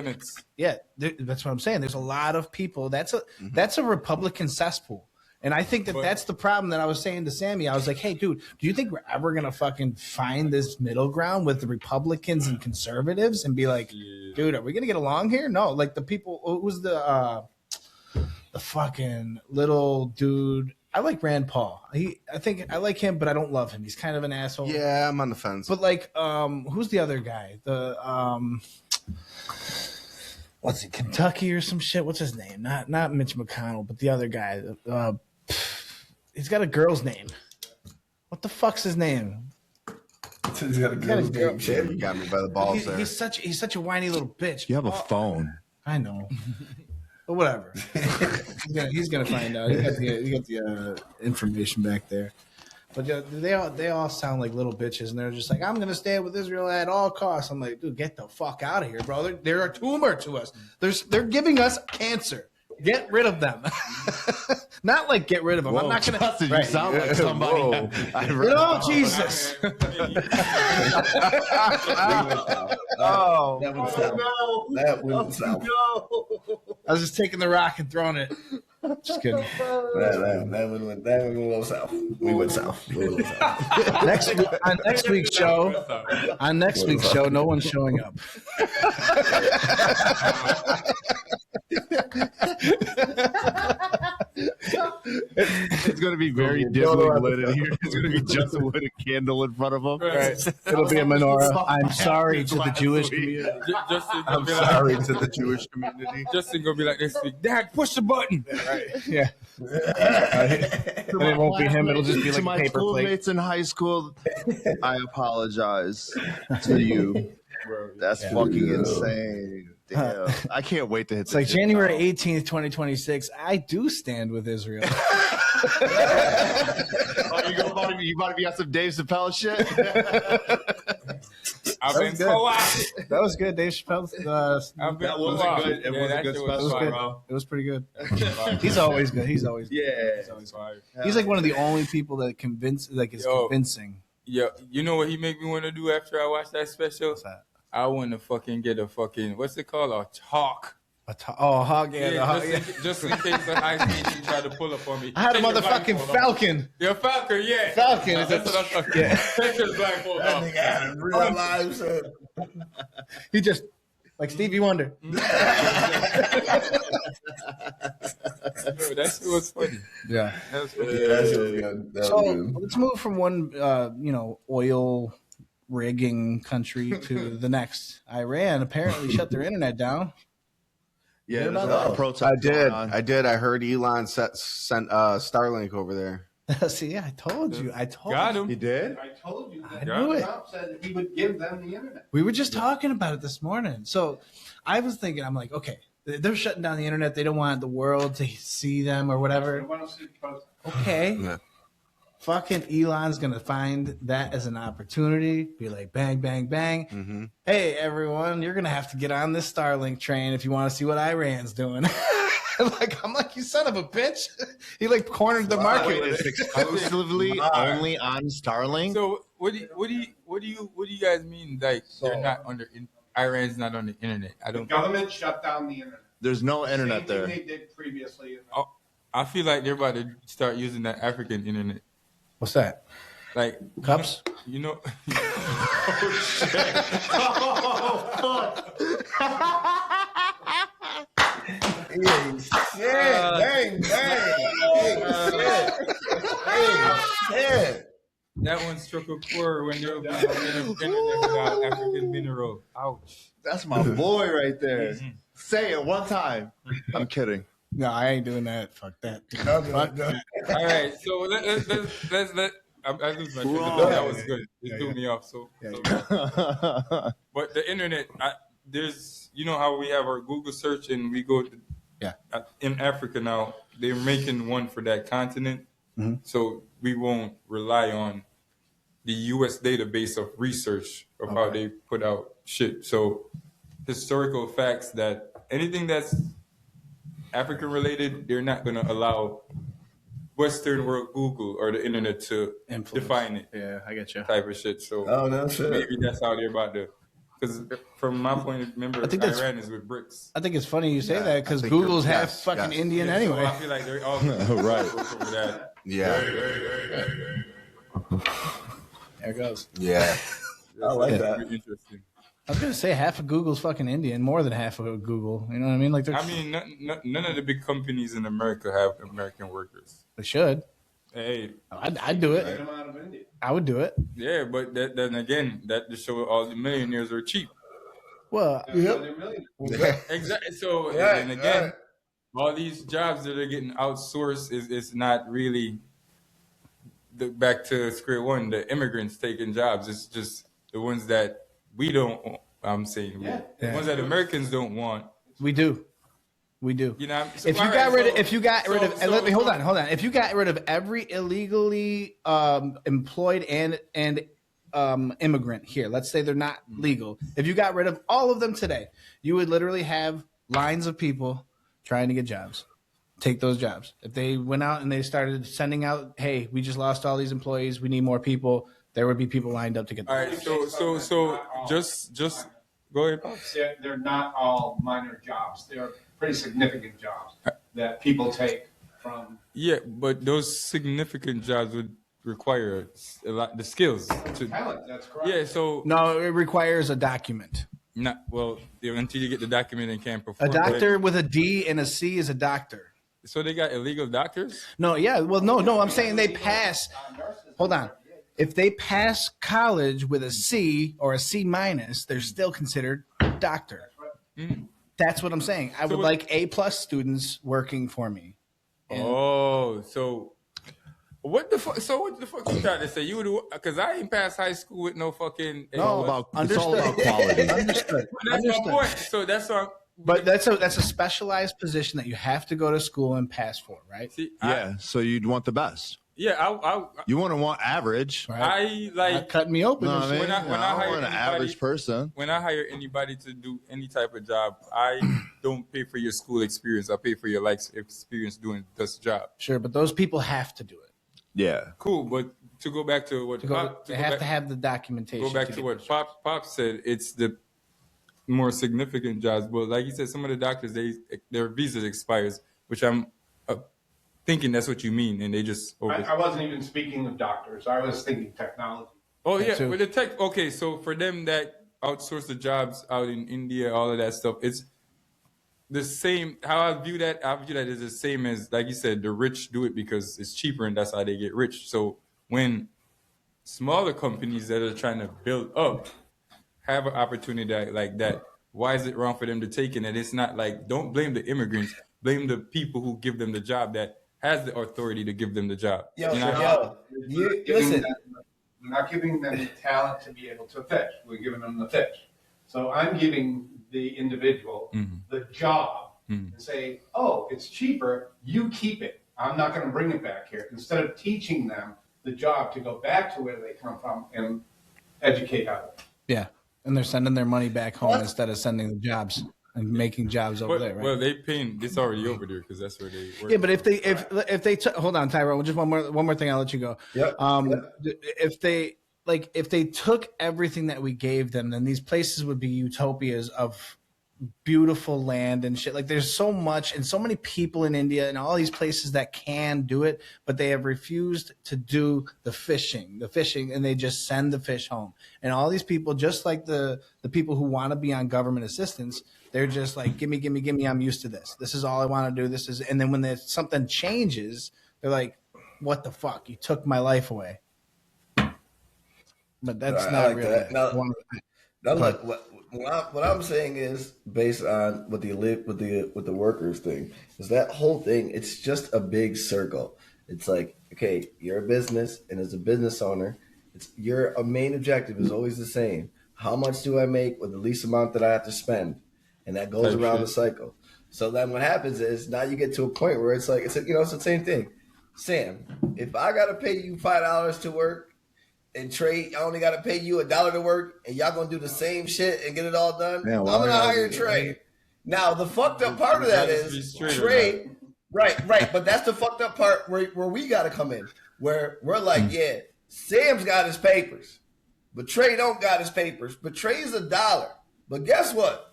yeah, that's what I'm saying. There's a lot of people. That's a Republican cesspool. And I think that's the problem that I was saying to Sammy. I was like, hey, dude, do you think we're ever going to fucking find this middle ground with the Republicans and conservatives and be like, dude, are we going to get along here? No, like the people, who's the fucking little dude. I like Rand Paul. I think I like him, but I don't love him. He's kind of an asshole. Yeah, I'm on the fence. But like, who's the other guy? What's he? Kentucky or some shit? What's his name? Not Mitch McConnell, but the other guy. He's got a girl's name. What the fuck's his name? He's got a girl's name. You got me by the balls there. He's such a whiny little bitch. You have a phone. I know. But whatever. he's gonna find out. He got the information back there. But they all sound like little bitches, and they're just like, I'm gonna stay with Israel at all costs. I'm like, dude, get the fuck out of here, bro. They're a tumor to us. They're giving us cancer. Get rid of them. Not like get rid of them. Whoa, I'm not gonna. Justin, you sound like somebody. Oh Jesus! Oh, that went south. That went south. I was just taking the rock and throwing it. Just kidding. That went a little south. We went south. Next week's show, no one's showing up. It's going to be very dimly lit in here. It's going to be Justin with a candle in front of him. Right. It'll be a menorah. I'm sorry to the Jewish community. I'm sorry to the Jewish community. Justin gonna be like this week. Dad, push the button. Right. Yeah. And it won't be him. It'll just be like to a my paper plate. schoolmates in high school, I apologize to you. That's fucking insane. Damn. I can't wait to hit It's like January 18th, 2026. I do stand with Israel. You about to be on some Dave Chappelle shit? I've been co-opted. That was good, Dave Chappelle. That wasn't good. It was a good special, bro. It was pretty good. He's always good. He's always good. Yeah. He's like one of the only people that is convincing. Yeah, you know what he make me want to do after I watch that special? What's that? I want to fucking get a fucking, what's it called? A hawk. A hog, yeah. Just in case the high station try to pull up on me. I had a Take your motherfucking blindfold Falcon. off. Your Falcon, yeah. Falcon. That's what I'm talking about. Take your blindfold That off. nigga had a real life, son. He just, like Stevie Wonder. That shit was funny. Yeah. That was funny. Yeah, that shit was good. That So was good. let's move from one, oil rigging country to the next. Iran apparently shut their internet down. Yeah, Hear there's a about lot that? of protests. I did. I heard Elon sent Starlink over there. See, I told you. Got you. him. You did? I told you that. I knew it. Trump said he would give them the internet. We were just talking about it this morning. So I was thinking, I'm like, okay, they're shutting down the internet. They don't want the world to see them or whatever. Okay. Yeah. Fucking Elon's going to find that as an opportunity. Be like, bang, bang, bang. Mm-hmm. Hey, everyone, you're going to have to get on this Starlink train if you want to see what Iran's doing. I'm like, you son of a bitch. He like cornered the market. Wait, it's exclusively only on Starlink? So what do you guys mean? Like they're not Iran's not on the internet? I The don't. government shut down the internet. There's no internet Same there. thing they did previously. I feel like they're about to start using that African internet. What's that? Like Cups? you know. Hey, shit. Bang, bang. Hey, shit. That one struck a chord when they were internet without African mineral. Ouch. That's my boy right there. Say it one time. I'm kidding. No, I ain't doing that. Fuck that. No. All right, so let's I lose my train of thought. That was good. It threw me off. So but the internet, there's how we have our Google search and we go Yeah. In Africa now, they're making one for that continent, so we won't rely on the U.S. database of research of how they put out shit. So historical facts that anything that's African related, they're not going to allow Western world Google or the internet to define it. Yeah, I get you. Type of shit. So no shit. maybe that's how they're about to. Because from my point of view, remember, I think that's- Iran is with bricks. I think it's funny you say Yeah, that I because think Google's you're- half yes, fucking yes. Indian So anyway. I feel like they're all Right. over that. Yeah. There it goes. Yeah. I like That's that. pretty interesting. I was gonna say half of Google's fucking Indian, more than half of Google. You know what I mean? Like, I mean, none of the big companies in America have American workers. they should. Hey, I'd do it. I would do it. yeah, but then again, that just shows all the millionaires are cheap. Well, Exactly. So Right, and again, right. all these jobs that are getting outsourced is not really back to square one. The immigrants taking jobs. It's just the ones that we don't. I'm saying the ones that Americans don't want. we do. We do. You know, If you got rid of, and let me hold on. If you got rid of every illegally employed and immigrant here, let's say they're not legal. If you got rid of all of them today, you would literally have lines of people trying to get jobs. Take those jobs. If they went out and they started sending out, hey, we just lost all these employees, we need more people. There would be people lined up to get them. All right. So just go ahead. Pops. They're not all minor jobs. They're pretty significant jobs that people take from. Yeah, but those significant jobs would require a lot the skills to. Talent, that's correct. Yeah. So No, it requires a document. not well until you get the document and can't A perform. doctor with a D and a C is a doctor. So they got illegal doctors. No, yeah. Well, no. I'm saying they pass. Hold on. If they pass college with a C or a C minus, they're still considered doctor. That's what I'm saying. I would like A+ students working for me. Oh, so what the fuck? So what the fuck you trying to say? You would because I ain't passed high school with no fucking. It's all about quality. Understood. That's my point. So that's what. But that's a specialized position that you have to go to school and pass for, right? See, Yeah, so you'd want the best. You want average. I like Not cutting me open. No, and I shit. mean, when I I hire want an anybody- average person. when I hire anybody to do any type of job, I don't pay for your school experience. I pay for your life experience doing this job. Sure, but those people have to do it. Yeah. Cool, but to go back to what They have to have the documentation. go back to to get what the job. Pop said. It's the more significant jobs, but like he said, some of the doctors their visa expires, which I'm thinking that's what you mean, and they just I wasn't even speaking of doctors. I was thinking technology. Oh That yeah, too. with the tech. Okay, so for them that outsource the jobs out in India, all of that stuff, it's the same. How I view that is the same as, like you said, the rich do it because it's cheaper and that's how they get rich. So when smaller companies that are trying to build up have an opportunity like that, why is it wrong for them to take it? And it's not like, don't blame the immigrants, blame the people who give them the job that has the authority to give them the job. Yo, You know? listen. We're not giving them the talent to be able to fish. We're giving them the fish. So I'm giving the individual the job and say, oh, it's cheaper. You keep it. I'm not going to bring it back here. Instead of teaching them the job to go back to where they come from and educate others. Yeah, and they're sending their money back home instead of sending the jobs and making jobs over there, right? Well, they paying this already over there because that's where they work. Yeah, but if they hold on, Tyrone, just one more thing, I'll let you go. Yep. If they took everything that we gave them, then these places would be utopias of beautiful land and shit. Like there's so much and so many people in India and all these places that can do it, but they have refused to do the fishing, and they just send the fish home. And all these people, just like the people who want to be on government assistance, they're just like, give me. I'm used to this. This is all I want to do. And then when something changes, they're like, what the fuck? You took my life away. But that's I not like really that. Now- one. Now look, what I'm saying is based on what with the workers thing is that whole thing. It's just a big circle. It's like, okay, you're a business, and as a business owner, your main objective is always the same. How much do I make with the least amount that I have to spend? And that goes Type around shit. the cycle. So then what happens is now you get to a point where it's like it's the same thing. Sam, if I gotta pay you $5 to work, and Trey, I only gotta pay you $1 to work, and y'all gonna do the same shit and get it all done, Yeah, I'm gonna hire Trey. Now the fucked up part of that is Trey. Right. But that's the fucked up part where we gotta come in, where we're like, yeah, Sam's got his papers, but Trey don't got his papers. But Trey's $1. But guess what?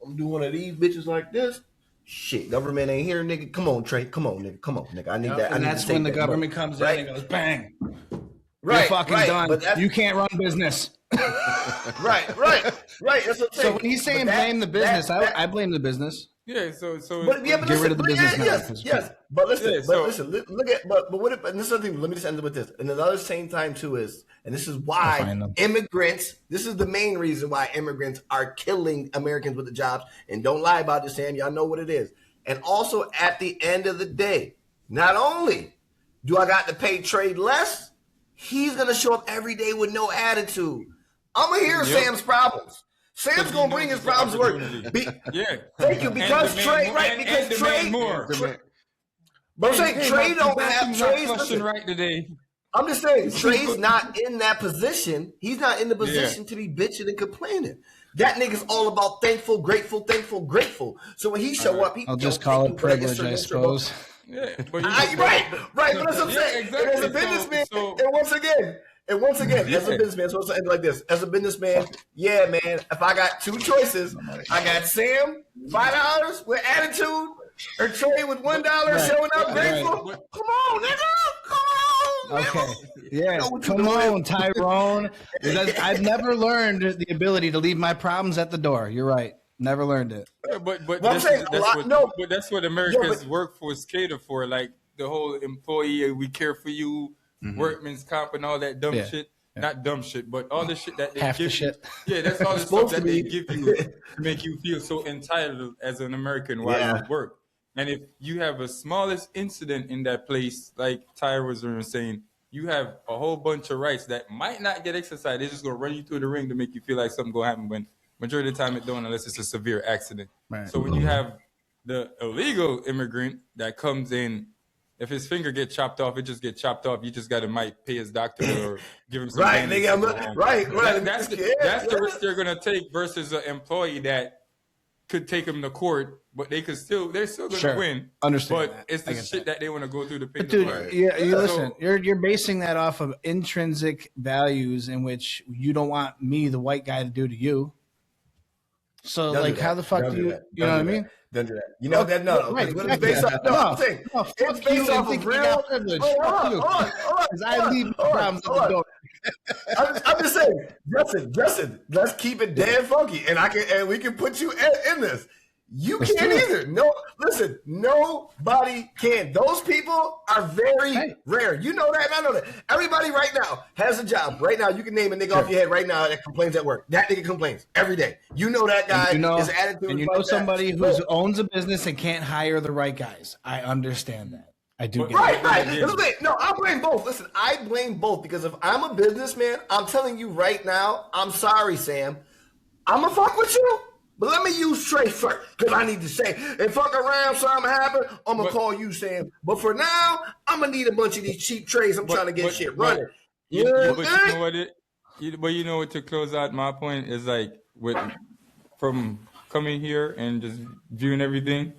I'm doing one of these bitches like this. Shit, government ain't here, nigga. Come on, Trey. Come on, nigga. I need that. And that's when the government comes in and goes, bang. Right, You're fucking done. You can't run business. Right. That's what I'm saying. So when he's saying blame the business, I blame the business. Yeah, so but get rid of the business. Yes. But listen, look at what if, and this is the thing, let me just end it with this. And another same time too is, and this is why immigrants, this is the main reason why immigrants are killing Americans with the jobs. And don't lie about this, Sam. Y'all know what it is. And also at the end of the day, not only do I got to pay Trey less, he's gonna show up every day with no attitude. I'm gonna hear Sam's problems. Sam's gonna bring his problems to work. Thank you, because Trey, because Trey. But I'm saying Trey don't have Trey's right today. I'm just saying Trey's not in that position. He's not in the position to be bitching and complaining. That nigga's all about thankful, grateful. So when he show up, I'll just call it privilege, I suppose. Yeah, but right. But that's what I'm saying. Exactly. And as a businessman, and once again, as a businessman, so it's end like this. As a businessman, yeah, man, if I got two choices, I got Sam, $5 with attitude, or Trey with $1 showing up grateful. Come on, nigga. Come on. Okay. Yeah. Come on, Tyrone. I've never learned the ability to leave my problems at the door. You're right. Never learned it. Yeah, but that's what America's workforce cater for. Like the whole employee, we care for you. Workman's comp and all that dumb shit. Not dumb shit, but all the shit that they half give the shit. You. Yeah, that's all the stuff that they give you to make you feel so entitled as an American while you work. And if you have a smallest incident in that place, like Ty was saying, you have a whole bunch of rights that might not get exercised. They're just gonna run you through the ring to make you feel like something gonna happen when majority of the time it don't, unless it's a severe accident. Right. So when you have the illegal immigrant that comes in, if his finger gets chopped off, it just get chopped off. You just might pay his doctor or give him some. Right. That's the risk they're gonna take versus an employee that could take him to court, but they're still gonna win. Understand? But it's the shit that they want to go through to pay. But dude, listen, you're basing that off of intrinsic values in which you don't want me, the white guy, to do to you. So how the fuck do you? You know what I mean? Don't do that. You know that? No. Right. It's based off. It's based off of real privilege. Because I leave my problems at the door. I'm just saying, Justin. Let's keep it damn funky, and we can put you in this. You can't either. No, listen, nobody can. Those people are very rare. You know that, and I know that. Everybody right now has a job. Right now, you can name a nigga off your head right now that complains at work. That nigga complains every day. You know that guy. His attitude. And you know somebody who owns a business and can't hire the right guys. I understand that. I do. Right. No, I blame both. Listen, I blame both because if I'm a businessman, I'm telling you right now, I'm sorry, Sam. I'm gonna fuck with you. But let me use Trey first, because I need to say, if fuck around, something happen, I'm going to call you, Sam. But for now, I'm going to need a bunch of these cheap trays. I'm trying to get shit running. You know what, to close out my point is from coming here and just viewing everything,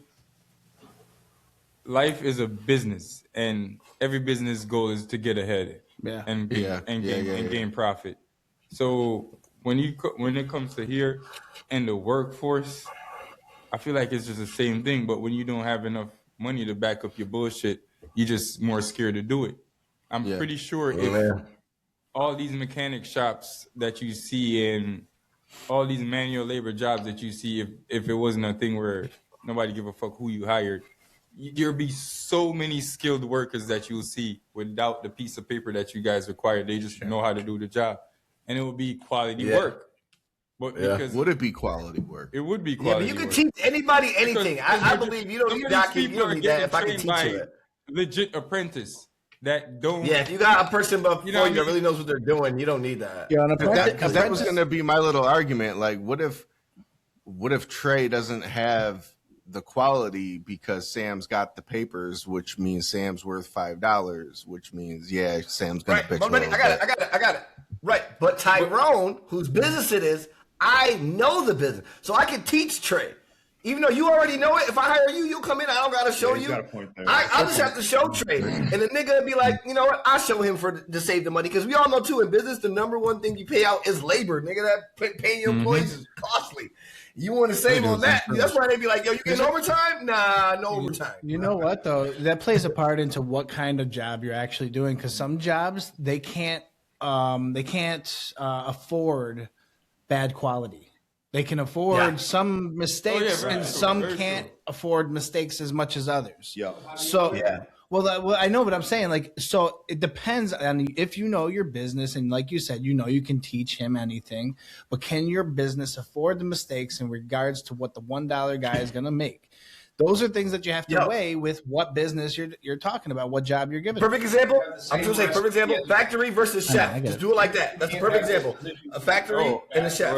life is a business, and every business goal is to get ahead and gain profit. So when it comes to here and the workforce, I feel like it's just the same thing. But when you don't have enough money to back up your bullshit, you're just more scared to do it. I'm pretty sure if all these mechanic shops that you see and all these manual labor jobs that you see, if it wasn't a thing where nobody give a fuck who you hired, there'll be so many skilled workers that you'll see without the piece of paper that you guys require. They just know how to do the job. And it will be quality work. But because would it be quality work? It would be quality work. You can teach anybody anything. I believe you don't need that. You don't need that if I can teach you it. Legit apprentice that don't. Yeah, if you got a person before you that really knows what they're doing, you don't need that. Yeah, because that was going to be my little argument. Like, what if Trey doesn't have the quality because Sam's got the papers, which means Sam's worth $5, which means Sam's gonna Right, bitch. but I got it. Right, but Tyrone, whose business it is, I know the business, so I can teach Trey. Even though you already know it, if I hire you, you'll come in. I don't gotta show you. got a point there. I just have to show Trey, and the nigga be like, you know what? I'll show him to save the money because we all know too in business the number one thing you pay out is labor. Nigga, that paying your employees is costly. You want to save on that. That's why they be like, yo, you getting overtime? Nah, no overtime. You know what though? That plays a part into what kind of job you're actually doing because some jobs they can't afford bad quality. They can afford some mistakes, and some can't afford mistakes as much as others. Yeah. So, well, I know, but I'm saying, like, so it depends on if you know your business, and like you said, you can teach him anything, but can your business afford the mistakes in regards to what the $1 guy is going to make? Those are things that you have to weigh with what business you're talking about, what job you're giving. Perfect example. I'm going to say perfect example. Factory versus chef. Just do it like that. That's a perfect example. A factory and a chef.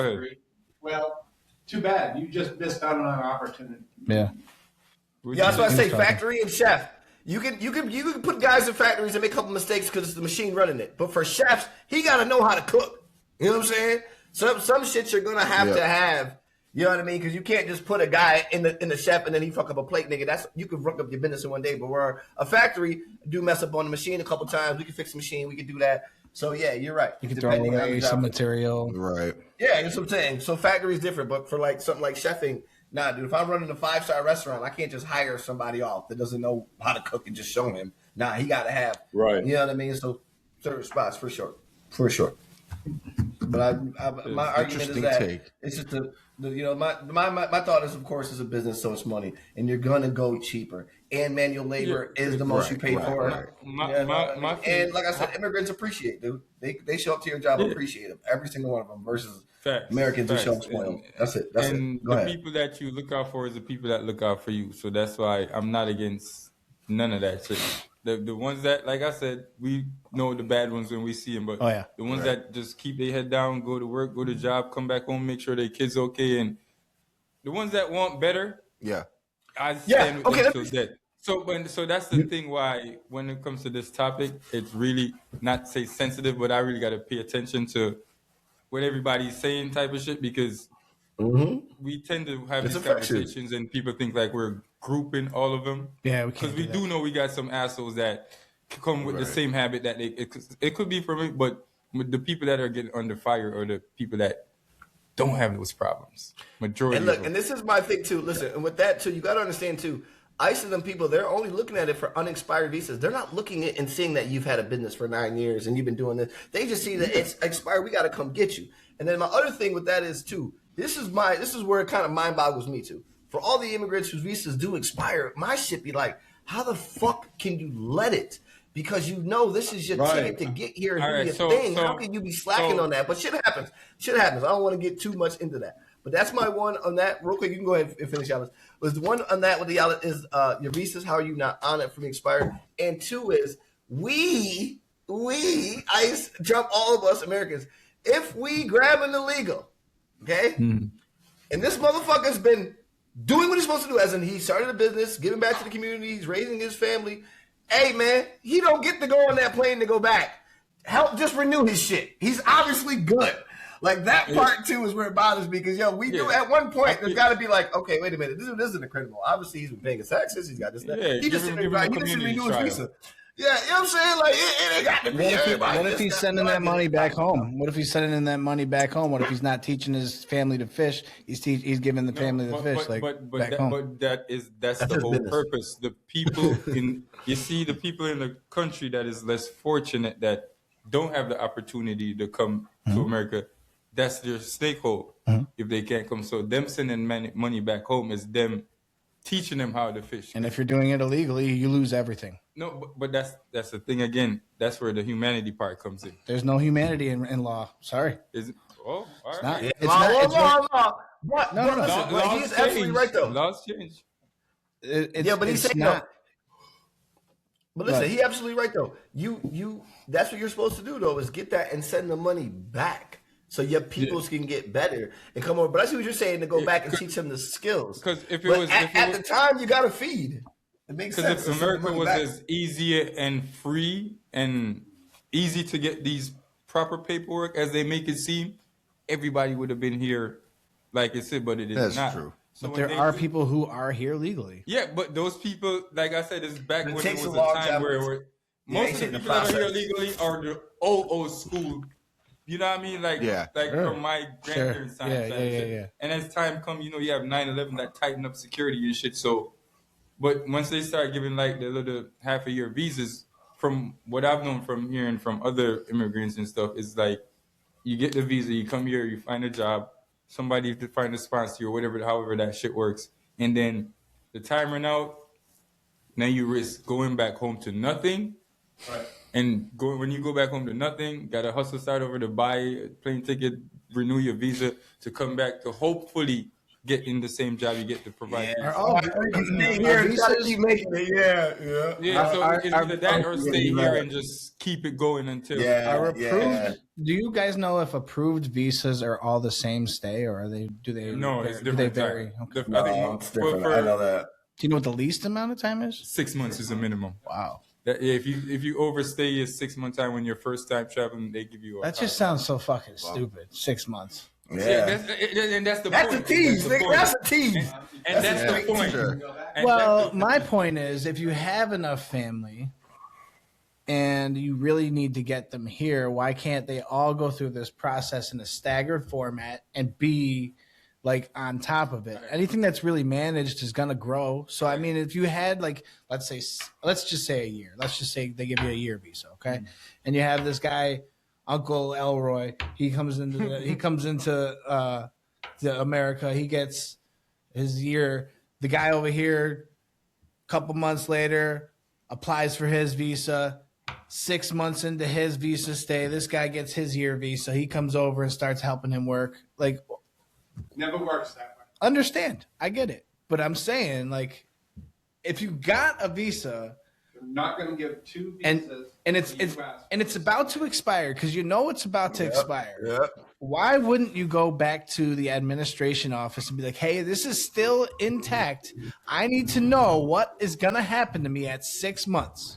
Well, too bad. You just missed out on an opportunity. Yeah. Yeah, that's why I say factory and chef. You can put guys in factories and make a couple mistakes because it's the machine running it. But for chefs, he got to know how to cook. You know what I'm saying? Some shit you're gonna have to have. You know what I mean? Because you can't just put a guy in the chef and then he fuck up a plate, nigga. You could fuck up your business in one day. But where a factory do mess up on the machine a couple times, we can fix the machine. We can do that. So yeah, you're right. You can throw away some material. Right. Yeah, that's what I'm saying. So factory is different, but for like something like chefing, nah, dude. If I'm running a 5-star restaurant, I can't just hire somebody off that doesn't know how to cook and just show him. Nah, he got to have. Right. You know what I mean? So certain spots for sure, for sure. But my argument is that it's just my thought is, of course, it's a business, so it's money, and you're gonna go cheaper. And manual labor is the most you pay for. And like I said, immigrants appreciate, dude. They show up to your job, appreciate them, every single one of them, versus Americans who show up spoiled. That's it. That's it. Go ahead. People that you look out for is the people that look out for you. So that's why I'm not against none of that shit. The ones that, like I said, we know the bad ones when we see them, but the ones that just keep their head down, go to work, go to job, come back home, make sure their kids okay, and the ones that want better, I stand with them till death. So that's the thing why when it comes to this topic, it's really not say sensitive, but I really got to pay attention to what everybody's saying type of shit because we tend to have these conversations and people think like we're grouping all of them. Yeah, because we do know we got some assholes that come with the same habit that it could be for me, but the people that are getting under fire are the people that don't have those problems. Majority. And look, and this is my thing too. Listen, and with that too, you got to understand too. ICE and them people, they're only looking at it for unexpired visas. They're not looking at and seeing that you've had a business for 9 years and you've been doing this. They just see that it's expired. We got to come get you. And then my other thing with that is too. This is where it kind of mind boggles me too. For all the immigrants whose visas do expire, my shit be like, how the fuck can you let it? Because you know this is your ticket to get here and do your thing. How can you be slacking on that? But shit happens. Shit happens. I don't want to get too much into that. But that's my one on that. Real quick, you can go ahead and finish, Gyalis. Was the one on that with the Gyalis is your visas, how are you not on it from expired? And two is we, ICE, jump all of us Americans. If we grab an illegal, okay, and this motherfucker's been doing what he's supposed to do, as in he started a business, giving back to the community, he's raising his family. Hey, man, he don't get to go on that plane to go back. Help just renew his shit. He's obviously good. Like, that part, too, is where it bothers me. Because, we do, at one point, there's got to be like, okay, wait a minute. This isn't incredible. Obviously, he's been paying his taxes. He's got this, that. He just didn't renew his visa. Yeah, you know what I'm saying? Like, it ain't got to be everybody. What if he's sending that money back home? What if he's sending that money back home? What if he's not teaching his family to fish? He's giving the family the fish, but that's the whole purpose. The people the people in the country that is less fortunate that don't have the opportunity to come to America. That's their stakeholder if they can't come. So them sending money back home is them teaching them how to fish. And if you're doing it illegally, you lose everything. No, but that's the thing again. That's where the humanity part comes in. There's no humanity in law. Sorry. Is it? Oh, all Law. right. No. He's absolutely right though. Laws change. But he's saying no. But listen, he's absolutely right though. You that's what you're supposed to do though, is get that and send the money back. so your peoples can get better and come over. But I see what you're saying, to go back and teach them the skills. Because if it But was at the time, you got to feed. It makes sense. Because if America was as easy and free and easy to get these proper paperwork as they make it seem, everybody would have been here, like I said, but it is That's not. true. So But when there they are do- people who are here legally. Yeah, but those people, like I said, it's back It when takes it was a long a time time. where Yeah, most of the the people that are here process. legally are the old school. You know what I mean? Like, Yeah. like Sure. from my grandparents' time. Yeah, type yeah, shit. yeah. And as time come, you have 9/11 that tightened up security and shit. So, but once they start giving like the little half a year visas, from what I've known from hearing from other immigrants and stuff, is like you get the visa, you come here, you find a job, somebody to find a sponsor or whatever, however that shit works, and then the time run out. Now you risk going back home to nothing. Right. And when you go back home to nothing, got to hustle start over to buy a plane ticket, renew your visa to come back to hopefully get in the same job you get to provide. Yeah. Are all Stay here and try to keep making it. Yeah. Yeah, so Are- it's are- either that or stay yeah, here right. and just keep it going until. Yeah. Are approved? yeah. Do you guys know if approved visas are all the same stay, or are they? Do they? No, it's do they different. vary? time. Okay. I think No, it's different. I know that. Do you know what the least amount of time is? 6 months is a minimum. Wow, Yeah, if you overstay your 6 month time when you're first time traveling, they give you. that just sounds so fucking stupid. 6 months. Yeah. And that's the That's a point. tease, the nigga. point. That's a tease. And that's Yeah, the point. sure. And Well, that's the- my point is, if you have enough family and you really need to get them here, why can't they all go through this process in a staggered format and be like on top of it? Anything that's really managed is going to grow. So, I mean, if you had like, let's just say a year, let's just say they give you a year visa. Okay. And you have this guy, Uncle Elroy, he comes into to America. He gets his year. The guy over here, a couple months later, applies for his visa. 6 months into his visa stay, this guy gets his year visa. He comes over and starts helping him work. Like, Never works that way. understand, I get it, but I'm saying, like, if you got a visa You're not going to give two and visas. it's about to expire, because you know it's about to expire. Yep. Why wouldn't you go back to the administration office and be like, hey, this is still intact. I need to know what is going to happen to me at 6 months.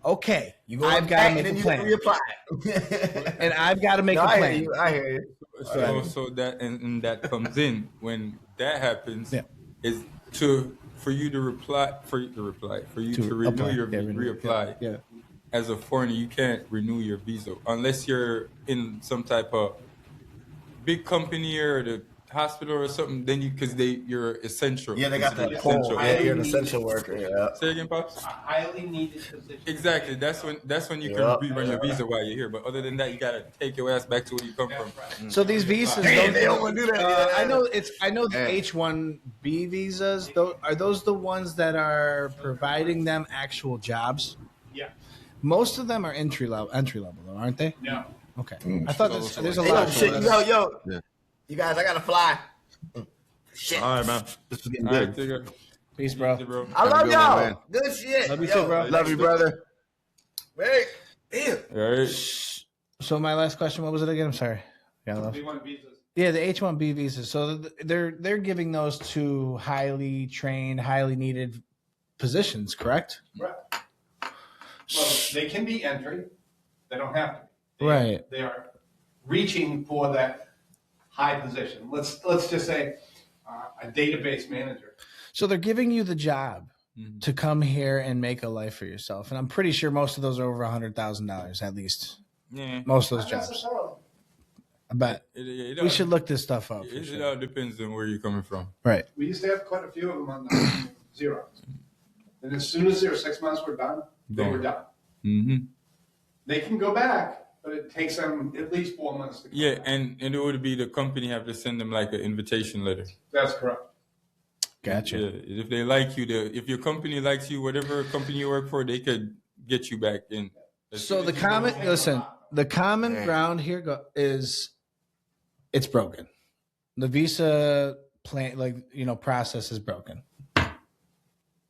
Okay, I've got to make a plan. Reapply. And I've got to make a I hear plan. you. I hear you. So that and that comes in when that happens. Yeah. Is for you to renew apply. your Yeah, renew. reapply. Yeah. As a foreigner, you can't renew your visa unless you're in some type of big company or the hospital or something. Then you're essential. Yeah, they got that Considered poll. essential. Yeah, you're an essential worker. Yeah. Say again, pops. A highly needed position. Exactly. That's when you Yeah. can rerun your visa while you're here. But other than that, you gotta take your ass back to where you come from. So these visas, Damn, they don't want to do that. I know the H-1B visas. Are those the ones that are providing them actual jobs? Yeah. Most of them are entry level though, aren't they? No. Okay. I thought there's a Hey, lot. yo, shit, of yo. Yeah. You guys, I gotta fly. Shit. All right, man. This was getting All right, good. take care. Peace, bro. Easy, bro. I love Have a good y'all. one, man. Good shit. Love you Yo, too, bro. Love you, brother. Hey, damn. All right. So my last question, what was it again? I'm sorry. We want visas. Yeah, the H-1B visas. So they're giving those to highly trained, highly needed positions, correct? Right. Well, they can be entry. They don't have to be. Right. They are reaching for that high position. Let's just say a database manager. So they're giving you the job Mhm. to come here and make a life for yourself. And I'm pretty sure most of those are over $100,000 at least. Yeah. Most of those Not jobs. necessarily. I bet. It We should look this stuff up. For It sure. all depends on where you're coming from. Right. We used to have quite a few of them on the zeros. And as soon as their 6 months were done, they were done. Mm-hmm. They can go back, but it takes them at least 4 months to come Yeah, back. and it would be the company have to send them like an invitation letter. That's correct. Gotcha. Yeah, if they like you, if your company likes you, whatever company you work for, they could get you back in. As So soon the as you go- common the common ground here is it's broken. The visa process is broken.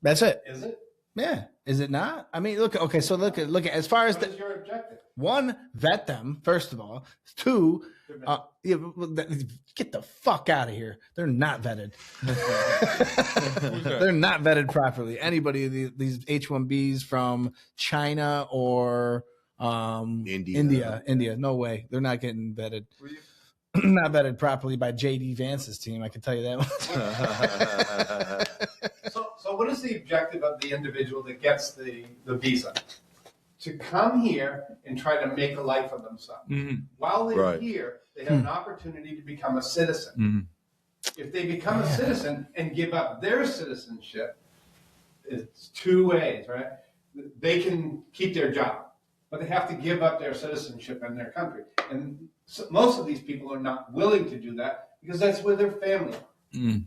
That's it. Is it? Yeah. Is it not? I mean, look at as far as What is your objective? one, vet them, first of all. Two, Yeah, get the fuck out of here. They're not vetted. They're not vetted properly. Anybody, these H-1Bs from China or India. No way. They're not getting vetted. Not vetted properly by JD Vance's team. I can tell you that much. So what is the objective of the individual that gets the visa? To come here and try to make a life of themselves. While they're here, they have an opportunity to become a citizen. If they become a citizen and give up their citizenship, it's two ways, right? They can keep their job, but they have to give up their citizenship in their country. And so most of these people are not willing to do that because that's where their family are.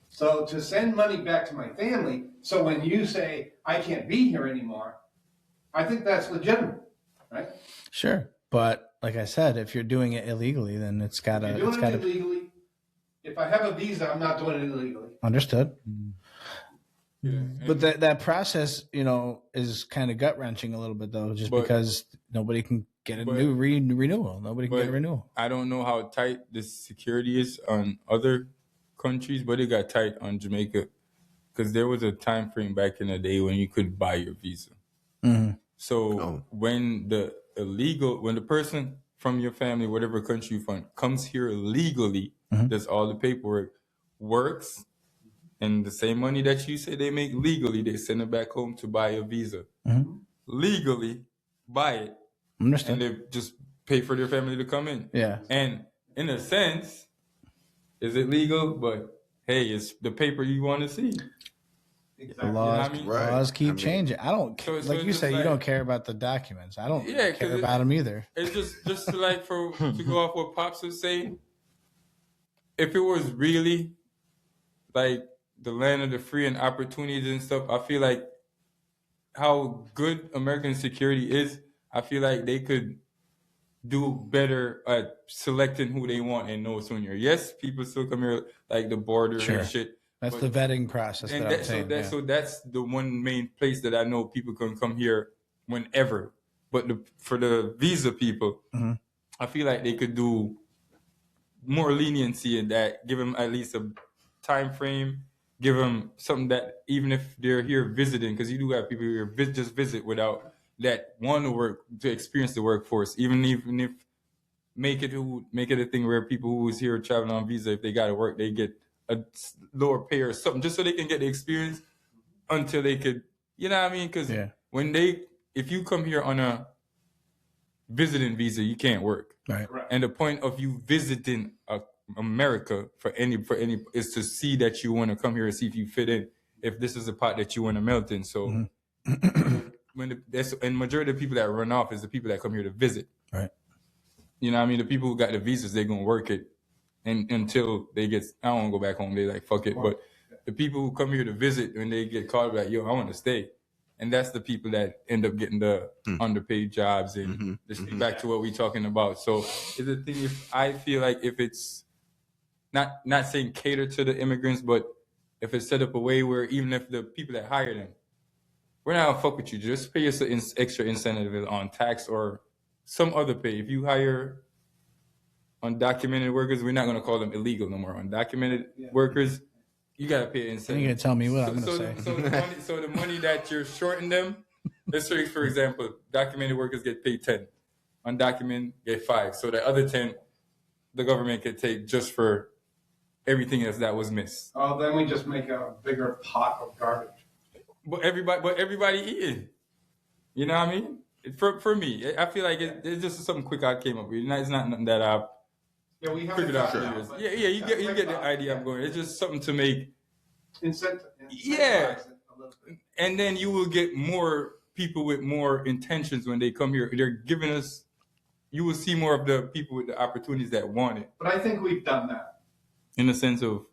So to send money back to my family, so when you say, I can't be here anymore, I think that's legitimate, right? Sure. But like I said, if you're doing it illegally, then it's got to... If you're doing it illegally, if I have a visa, I'm not doing it illegally. Understood. But that process, is kind of gut-wrenching a little bit, though, because nobody can get a new renewal. Nobody can get a renewal. I don't know how tight the security is on other countries, but it got tight on Jamaica because there was a time frame back in the day when you could buy your visa. So when the person from your family, whatever country you're from, comes here legally, does all the paperwork, works, and the same money that you say they make legally, they send it back home to buy a visa. Legally, buy it. Understand. And they just pay for their family to come in. Yeah. And in a sense, is it legal? But hey, it's the paper you want to see. Exactly. Laws keep changing. I don't like you say. You don't care about the documents. I don't care about them either. It's just like to go off what Pops was saying. If it was really like the land of the free and opportunities and stuff, I feel like how good American security is. I feel like they could do better at selecting who they want and know soon here. Yes, people still come here like the border and shit. That's the vetting process. So that's the one main place that I know people can come here whenever. But for the visa people, I feel like they could do more leniency in that. Give them at least a time frame. Give them something that even if they're here visiting, because you do have people here just visit without that want to work to experience the workforce. Even if make it a thing where people who is here traveling on visa, if they got to work, they get a lower pay or something just so they can get the experience until they could, you know what I mean? Because if you come here on a visiting visa, you can't work. Right. And the point of you visiting America for any is to see that you want to come here and see if you fit in, if this is a pot that you want to melt in. So and majority of the people that run off is the people that come here to visit. Right. You know what I mean? The people who got the visas, they're going to work it. And until they get, I don't want to go back home. They like, fuck it. But the people who come here to visit, when they get called, like, yo, I want to stay. And that's the people that end up getting the underpaid jobs and just back to what we're talking about. So it's the thing, if I feel like if it's not saying cater to the immigrants, but if it's set up a way where even if the people that hire them, we're not gonna fuck with you. Just pay us an extra incentive on tax or some other pay. If you hire undocumented workers, we're not going to call them illegal no more. Undocumented workers, you got to pay an incentive. You're going to tell me what I'm going to say. So the money that you're shorting them, let's say, for example, documented workers get paid 10. Undocumented get 5. So the other 10, the government could take just for everything else that was missed. Oh, then we just make a bigger pot of garbage. But everybody eating. You know what I mean? For me, I feel like it's just something quick I came up with. It's not nothing that I've figured out for years. Yeah, you get the idea I'm going. It's just something to make incentive. Yeah, and then you will get more people with more intentions when they come here. They're giving us. You will see more of the people with the opportunities that want it. But I think we've done that in the sense of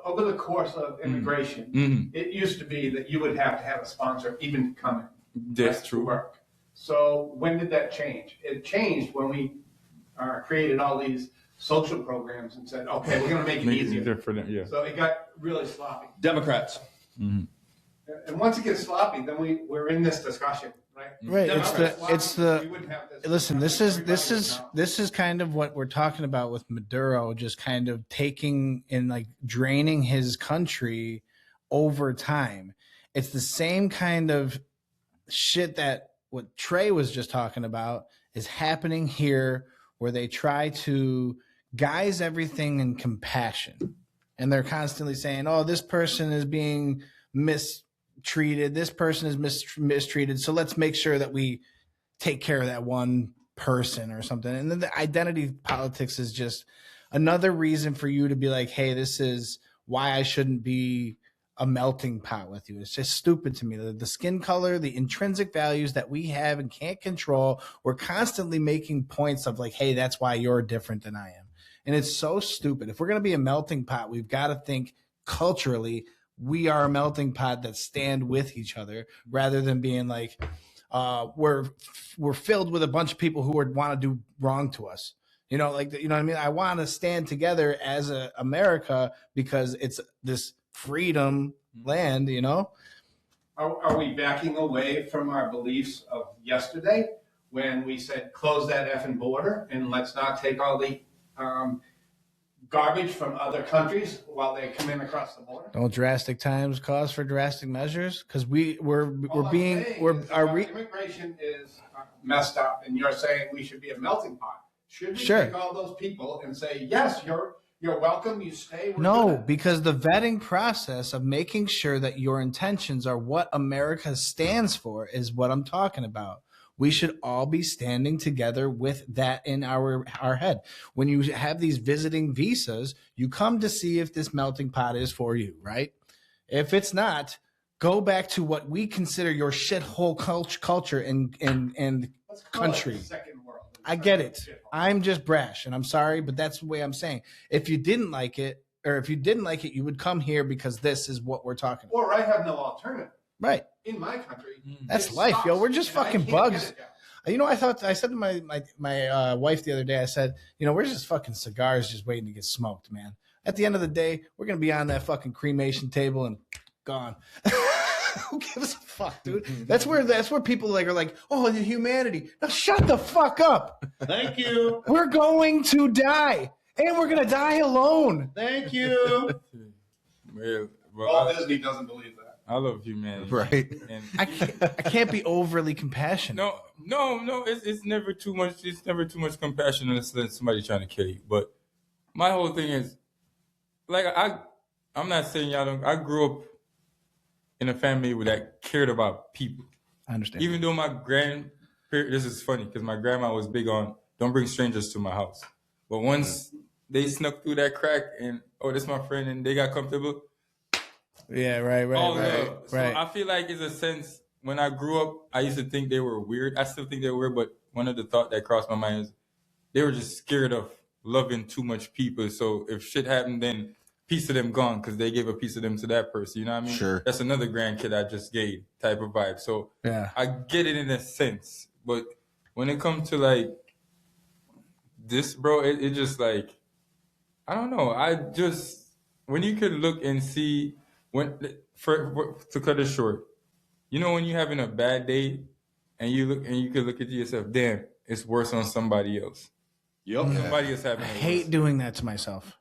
over the course of immigration. It used to be that you would have to have a sponsor even to come in. That's true. To work. So when did that change? It changed when we created all these social programs and said, okay, we're going to make it easier for them. Yeah. So it got really sloppy. Democrats. And And once it gets sloppy, then we're in this discussion, right? Right. Then It's if the sloppy, it's the we wouldn't have this listen, discussion. Everybody would know. this is kind of what we're talking about with Maduro, just kind of taking and like draining his country over time. It's the same kind of shit that what Trey was just talking about is happening here, where they try to guise everything in compassion. And they're constantly saying, oh, this person is being mistreated. This person is mistreated. So let's make sure that we take care of that one person or something. And then the identity politics is just another reason for you to be like, hey, this is why I shouldn't be a melting pot with you. It's just stupid to me. The skin color, the intrinsic values that we have and can't control, we're constantly making points of like, hey, that's why you're different than I am. And it's so stupid. If we're going to be a melting pot, we've got to think culturally we are a melting pot that stand with each other, rather than being like, we're filled with a bunch of people who would want to do wrong to us. You know, like, you know what I mean? I want to stand together as America because it's this freedom land, you know? Are we backing away from our beliefs of yesterday when we said close that effing border and let's not take all the garbage from other countries while they come in across the border? Don't drastic times cause for drastic measures? Because immigration is messed up, and you're saying we should be a melting pot. Should we Sure. take all those people and say, yes, you're welcome, you stay? No, because the vetting process of making sure that your intentions are what America stands for is what I'm talking about. We should all be standing together with that in our head. When you have these visiting visas, you come to see if this melting pot is for you, right? If it's not, go back to what we consider your shithole culture and Let's call country. it the second world. I get it. I'm just brash, and I'm sorry, but that's the way I'm saying. If you didn't like it, you would come here because this is what we're talking about. Or I have no alternative. Right. In my country, That's it life, yo. sucks, We're just and I fucking can't bugs. get it down. You know, I said to my wife the other day, I said, you know, we're just fucking cigars just waiting to get smoked, man. At the end of the day, we're going to be on that fucking cremation table and gone. Who gives a fuck, dude? That's where people like are like, oh, the humanity. Now shut the fuck up. Thank you. We're going to die, and we're going to die alone. Thank you. Well, Walt Disney doesn't believe that. I love humanity. Right. And I can't be overly compassionate. no. It's never too much. It's never too much compassion unless there's somebody trying to kill you. But my whole thing is, like, I'm not saying y'all don't. I grew up in a family that cared about people. I understand. Even though this is funny because my grandma was big on don't bring strangers to my house. But once they snuck through that crack and this is my friend and they got comfortable. Yeah, right. So I feel like it's a sense when I grew up, I used to think they were weird. I still think they were weird, but one of the thoughts that crossed my mind is they were just scared of loving too much people. So if shit happened, then piece of them gone because they gave a piece of them to that person. You know what I mean? Sure. That's another grandkid I just gave type of vibe. So Yeah. I get it in a sense, but when it comes to like this, bro, it just like I don't know. When you could look and see to cut it short, you know when you're having a bad day and you could look at yourself, damn, it's worse on somebody else. Yep. Somebody else having I it hate worse. doing that to myself.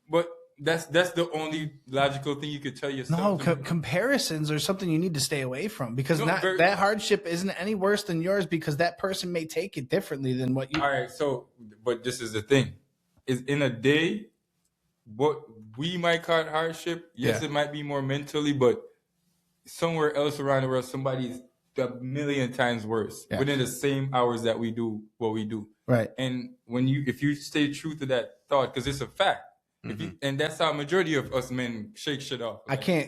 But that's the only logical thing you could tell yourself. No, comparisons are something you need to stay away from because that hardship isn't any worse than yours because that person may take it differently than what you. All right, but this is the thing. Is in a day, what we might call hardship, yes, Yeah. it might be more mentally, but somewhere else around the world, somebody's a million times worse within the same hours that we do what we do. Right. And if you stay true to that thought, because it's a fact, and that's how majority of us men shake shit off. I can't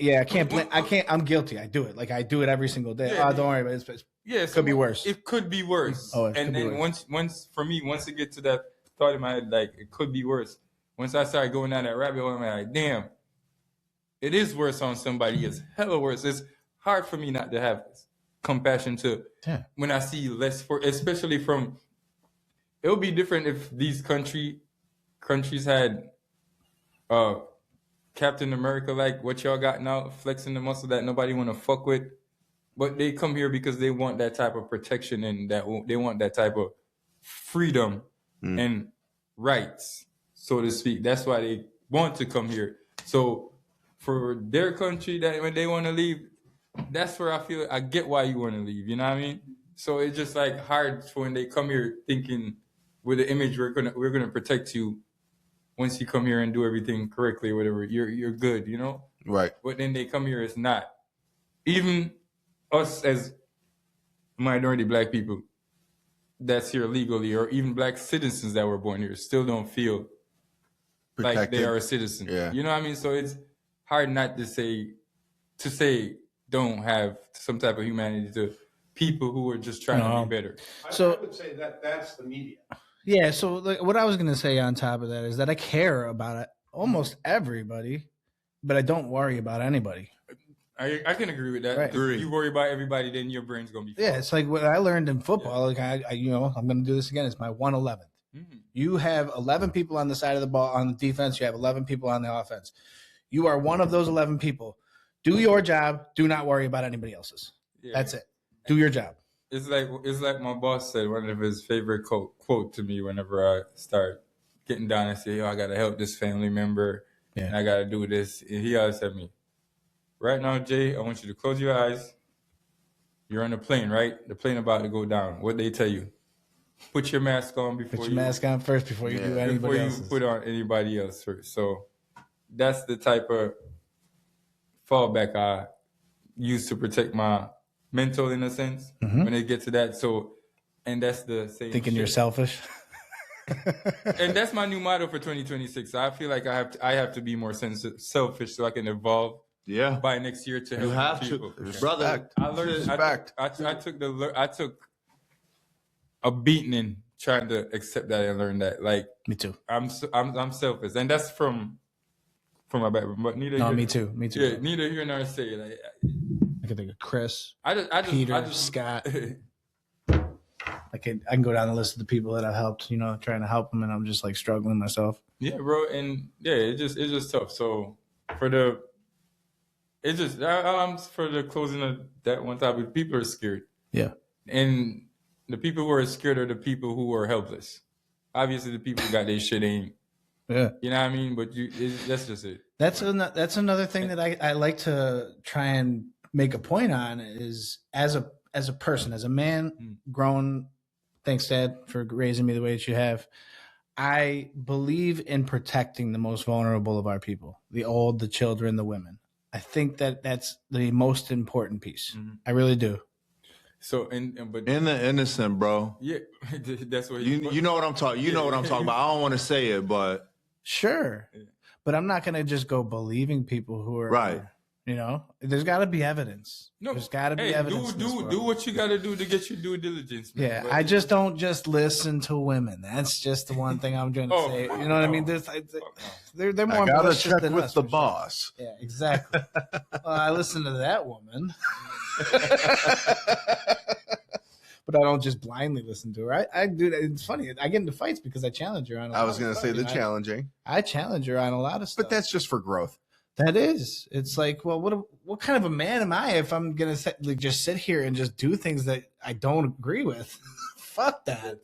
blame. I'm guilty. I do it. Like I do it every single day. Yeah. Don't worry about it. It could be worse. It could be worse. Oh, it and could be then worse. once it gets to that thought in my head, like it could be worse. Once I started going down that rabbit hole, I'm like, damn, it is worse on somebody. It's hella worse. It's hard for me not to have compassion to when I see less especially from. It would be different if these countries had Captain America, like what y'all got now, flexing the muscle that nobody want to fuck with. But they come here because they want that type of protection and that they want that type of freedom and rights, so to speak. That's why they want to come here. So for their country, that when they want to leave, that's where I feel I get why you want to leave. You know what I mean? So it's just like hard for when they come here thinking with the image we're gonna protect you. Once you come here and do everything correctly or whatever, you're good, you know? Right. But then they come here, it's not. Even us as minority black people that's here legally, or even black citizens that were born here, still don't feel like Protected. they are a citizen. Yeah. You know what I mean? So it's hard not to say don't have some type of humanity to people who are just trying to be better. So- I would say that that's the media. Yeah, so like, what I was going to say on top of that is that I care about it, almost everybody, but I don't worry about anybody. I can agree with that. Right. Because if you worry about everybody, then your brain's gonna be Yeah, it's like what I learned in football. Like I I'm going to do this again. It's my 111th. You have 11 people on the side of the ball on the defense. You have 11 people on the offense. You are one of those 11 people. Do your job. Do not worry about anybody else's. Yeah. That's it. Do your job. It's like my boss said, one of his favorite quote to me whenever I start getting down and say, yo, I gotta help this family member and I gotta do this. And he always said to me, right now, Jay, I want you to close your eyes. You're on the plane, right? The plane about to go down. What they tell you? Put your mask on before Put your mask on first before you do anybody else's. Put on anybody else first. So that's the type of fallback I use to protect my mental, in a sense, when it gets to that. So, and that's the same. Thinking you're selfish. And that's my new motto for 2026. I feel like I have to be more selfish so I can evolve. Yeah. By next year to help You have people. to, brother. I learned. Respect. I took a beating trying to accept that and learn that. Like Me too. I'm selfish, and that's from my background. But neither. No, here, me too. Me too. Yeah, neither here nor say. Like I can think of Chris, Peter, Scott. I can go down the list of the people that I've helped. Trying to help them, and I'm just like struggling myself. Yeah, bro, and yeah, it's just tough. So for the closing of that one topic, people are scared. Yeah. And the people who are scared are the people who are helpless. Obviously, the people who got their shit ain't. Yeah. You know what I mean? But that's just it. That's another thing that I like to try and make a point on is as a person, as a man grown, thanks Dad for raising me the way that you have. I believe in protecting the most vulnerable of our people, the old, the children, the women. I think that that's the most important piece. I really do. So but In the innocent, bro. yeah, that's what You know what I'm talking. You know what I'm talking about. I don't want to say it, but Sure. But I'm not going to just go believing people who are Right. There's got to be evidence. No, There's got to be evidence. in this world. Do what you got to do to get your due diligence. Man. Yeah, But I just don't just listen to women. That's just the one thing I'm trying to say. You know what I mean? They're more I gotta malicious check than with us, the for sure. boss. Yeah, exactly. I listen to that woman, but I don't just blindly listen to her. I do. It's funny. I get into fights because I challenge her on. I was going to say the challenging, I challenge her on a lot of stuff. but that's just for growth. That is. It's like, well, what kind of a man am I if I'm gonna just sit here and just do things that I don't agree with? Fuck that.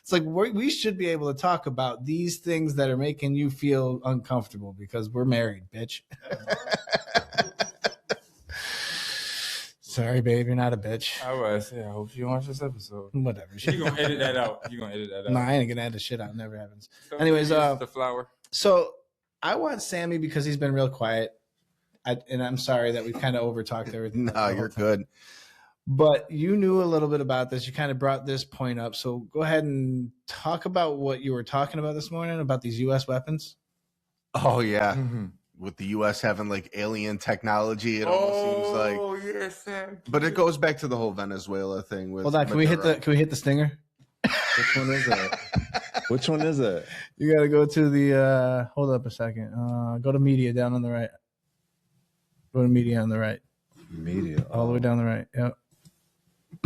It's like we should be able to talk about these things that are making you feel uncomfortable because we're married, bitch. Sorry, babe, you're not a bitch. I hope you watch this episode. Whatever. You gonna edit that out? You gonna edit that out? No, I ain't gonna edit shit out. Never happens. So Anyways, the flower. So I want Sammy because he's been real quiet. And I'm sorry that we kind of overtalked everything. No, you're good. But you knew a little bit about this. You kind of brought this point up. So go ahead and talk about what you were talking about this morning about these U.S. weapons. Oh, yeah. With the U.S. having like alien technology, it almost seems like. Oh yes, Sam. But it goes back to the whole Venezuela thing. With Hold on, can we hit the stinger? which one is that? Which one is it? You got to go to the. Hold up a second. Go to media down on the right. Go to media on the right. Media. All the way down the right. Yep.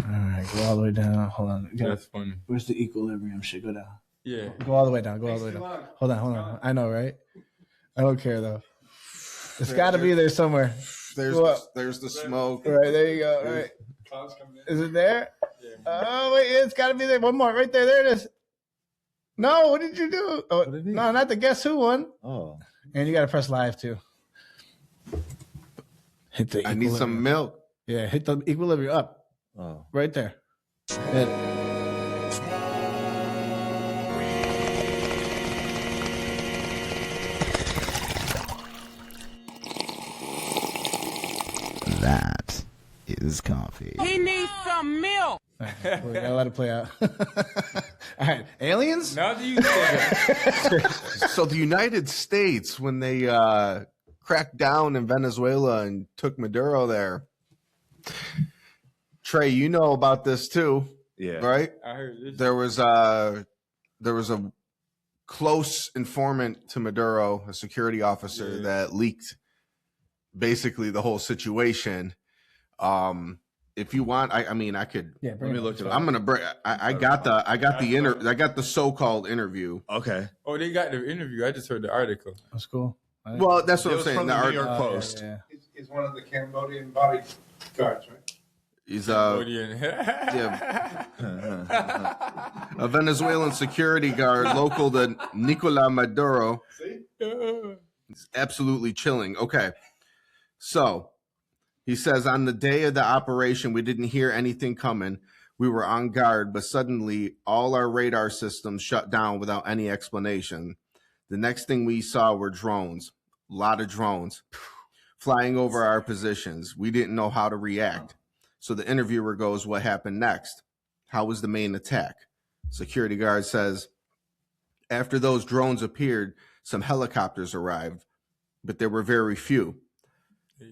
All right, go all the way down. Hold on. That's funny. Where's the equilibrium shit? Go down. Yeah. Go all the way down. Go all the way down. Hold on. I know, right? I don't care though. It's got to be there somewhere. There's the smoke. Right, there you go. All right. Is it there? Oh, wait, it's got to be there. One more. Right there. There it is. No, what did you do? Oh, no, not the Guess Who one. Oh. And you got to press live, too. Hit the I need some milk. Yeah, hit the equilibrium up. Oh. Right there. That is coffee. He needs some milk. We gotta let it play out. All right, aliens. Now do you think? So the United States, when they cracked down in Venezuela and took Maduro there, Trey, you know about this too, Yeah. right? I heard this. There was a close informant to Maduro, a security officer that leaked basically the whole situation. If you want, I mean, I could. Yeah, Let me look it up. I'm gonna bring. I got the so-called interview. Okay. Oh, they got the interview. I just heard the article. That's cool. Well, that's what It I'm was saying. from the New York Post. Yeah. He's one of the Cambodian bodyguards, right? He's Cambodian. a Venezuelan security guard local to Nicolas Maduro. It's absolutely chilling. Okay. So he says, on the day of the operation, we didn't hear anything coming. We were on guard, but suddenly all our radar systems shut down without any explanation. The next thing we saw were drones, a lot of drones flying over our positions. We didn't know how to react. So the interviewer goes, what happened next? How was the main attack? Security guard says, after those drones appeared, some helicopters arrived, but there were very few.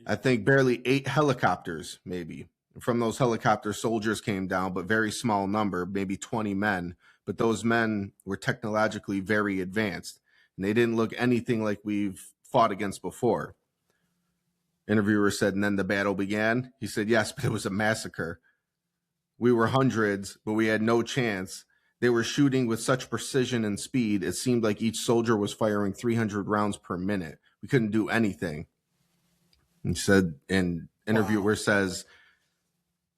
I think barely 8 helicopters, maybe. From those helicopters, soldiers came down, but very small number, maybe 20 men. But those men were technologically very advanced, and they didn't look anything like we've fought against before. Interviewer said, and then the battle began. He said, yes, but it was a massacre. We were hundreds, but we had no chance. They were shooting with such precision and speed, it seemed like each soldier was firing 300 rounds per minute. We couldn't do anything. He said, and interviewer says,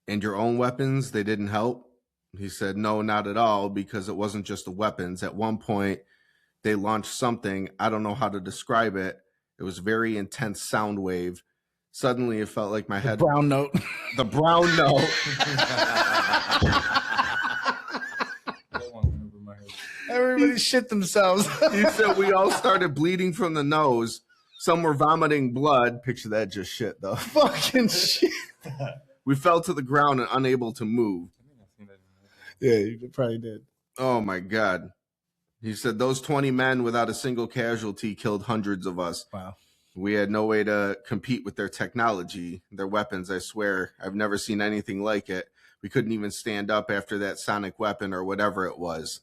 and your own weapons, they didn't help? He said, no, not at all, because it wasn't just the weapons. At one point, they launched something. I don't know how to describe it. It was a very intense sound wave. Suddenly, it felt like my head. Brown note. The brown note. Everybody shit themselves. He said we all started bleeding from the nose. Some were vomiting blood. Picture that, just shit, though. Fucking shit. We fell to the ground and unable to move. Yeah, you probably did. Oh, my God. He said those 20 men without a single casualty killed hundreds of us. Wow. We had no way to compete with their technology, their weapons, I swear. I've never seen anything like it. We couldn't even stand up after that sonic weapon or whatever it was.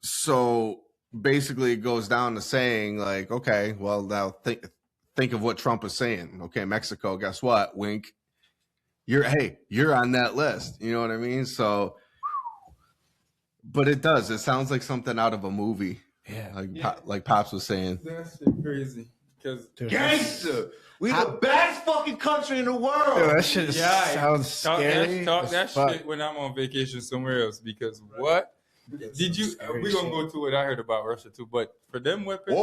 So basically it goes down to saying, like, okay, well, now think of what Trump is saying. Okay, Mexico, guess what? Wink. You're on that list. You know what I mean? So, but it does. It sounds like something out of a movie. Yeah. Like Pops was saying. That's shit crazy. Because Gangster. We the best fucking country in the world. Yo, that shit sounds talk scary. that as fuck. shit when I'm on vacation somewhere else. Because what? Did you? We're gonna go to what I heard about Russia too. But for them weapons,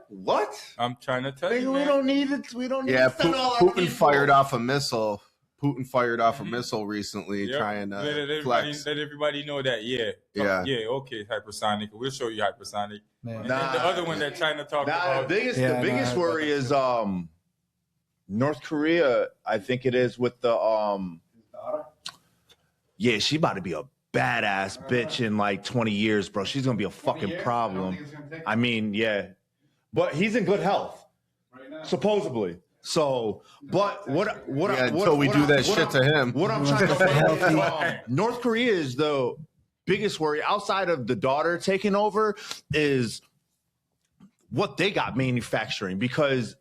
What? I'm trying to tell Nigga, you, we man. don't need it. We don't need Yeah, to send all our Putin people. fired off a missile. Putin fired off a missile recently, Yep. trying to let flex. everybody know that. Yeah. Okay, hypersonic. We'll show you hypersonic. Man. And then the other one that China talked about. The biggest Yeah, I biggest heard about worry that. is North Korea. I think it is with the Yeah, she about to be a badass bitch in like 20 years, bro. She's gonna be a fucking problem. I mean, yeah, but he's in good health, supposedly. So, but Until we do that shit to him. What I'm trying to say is, North Korea is the biggest worry outside of the daughter taking over is what they got manufacturing, because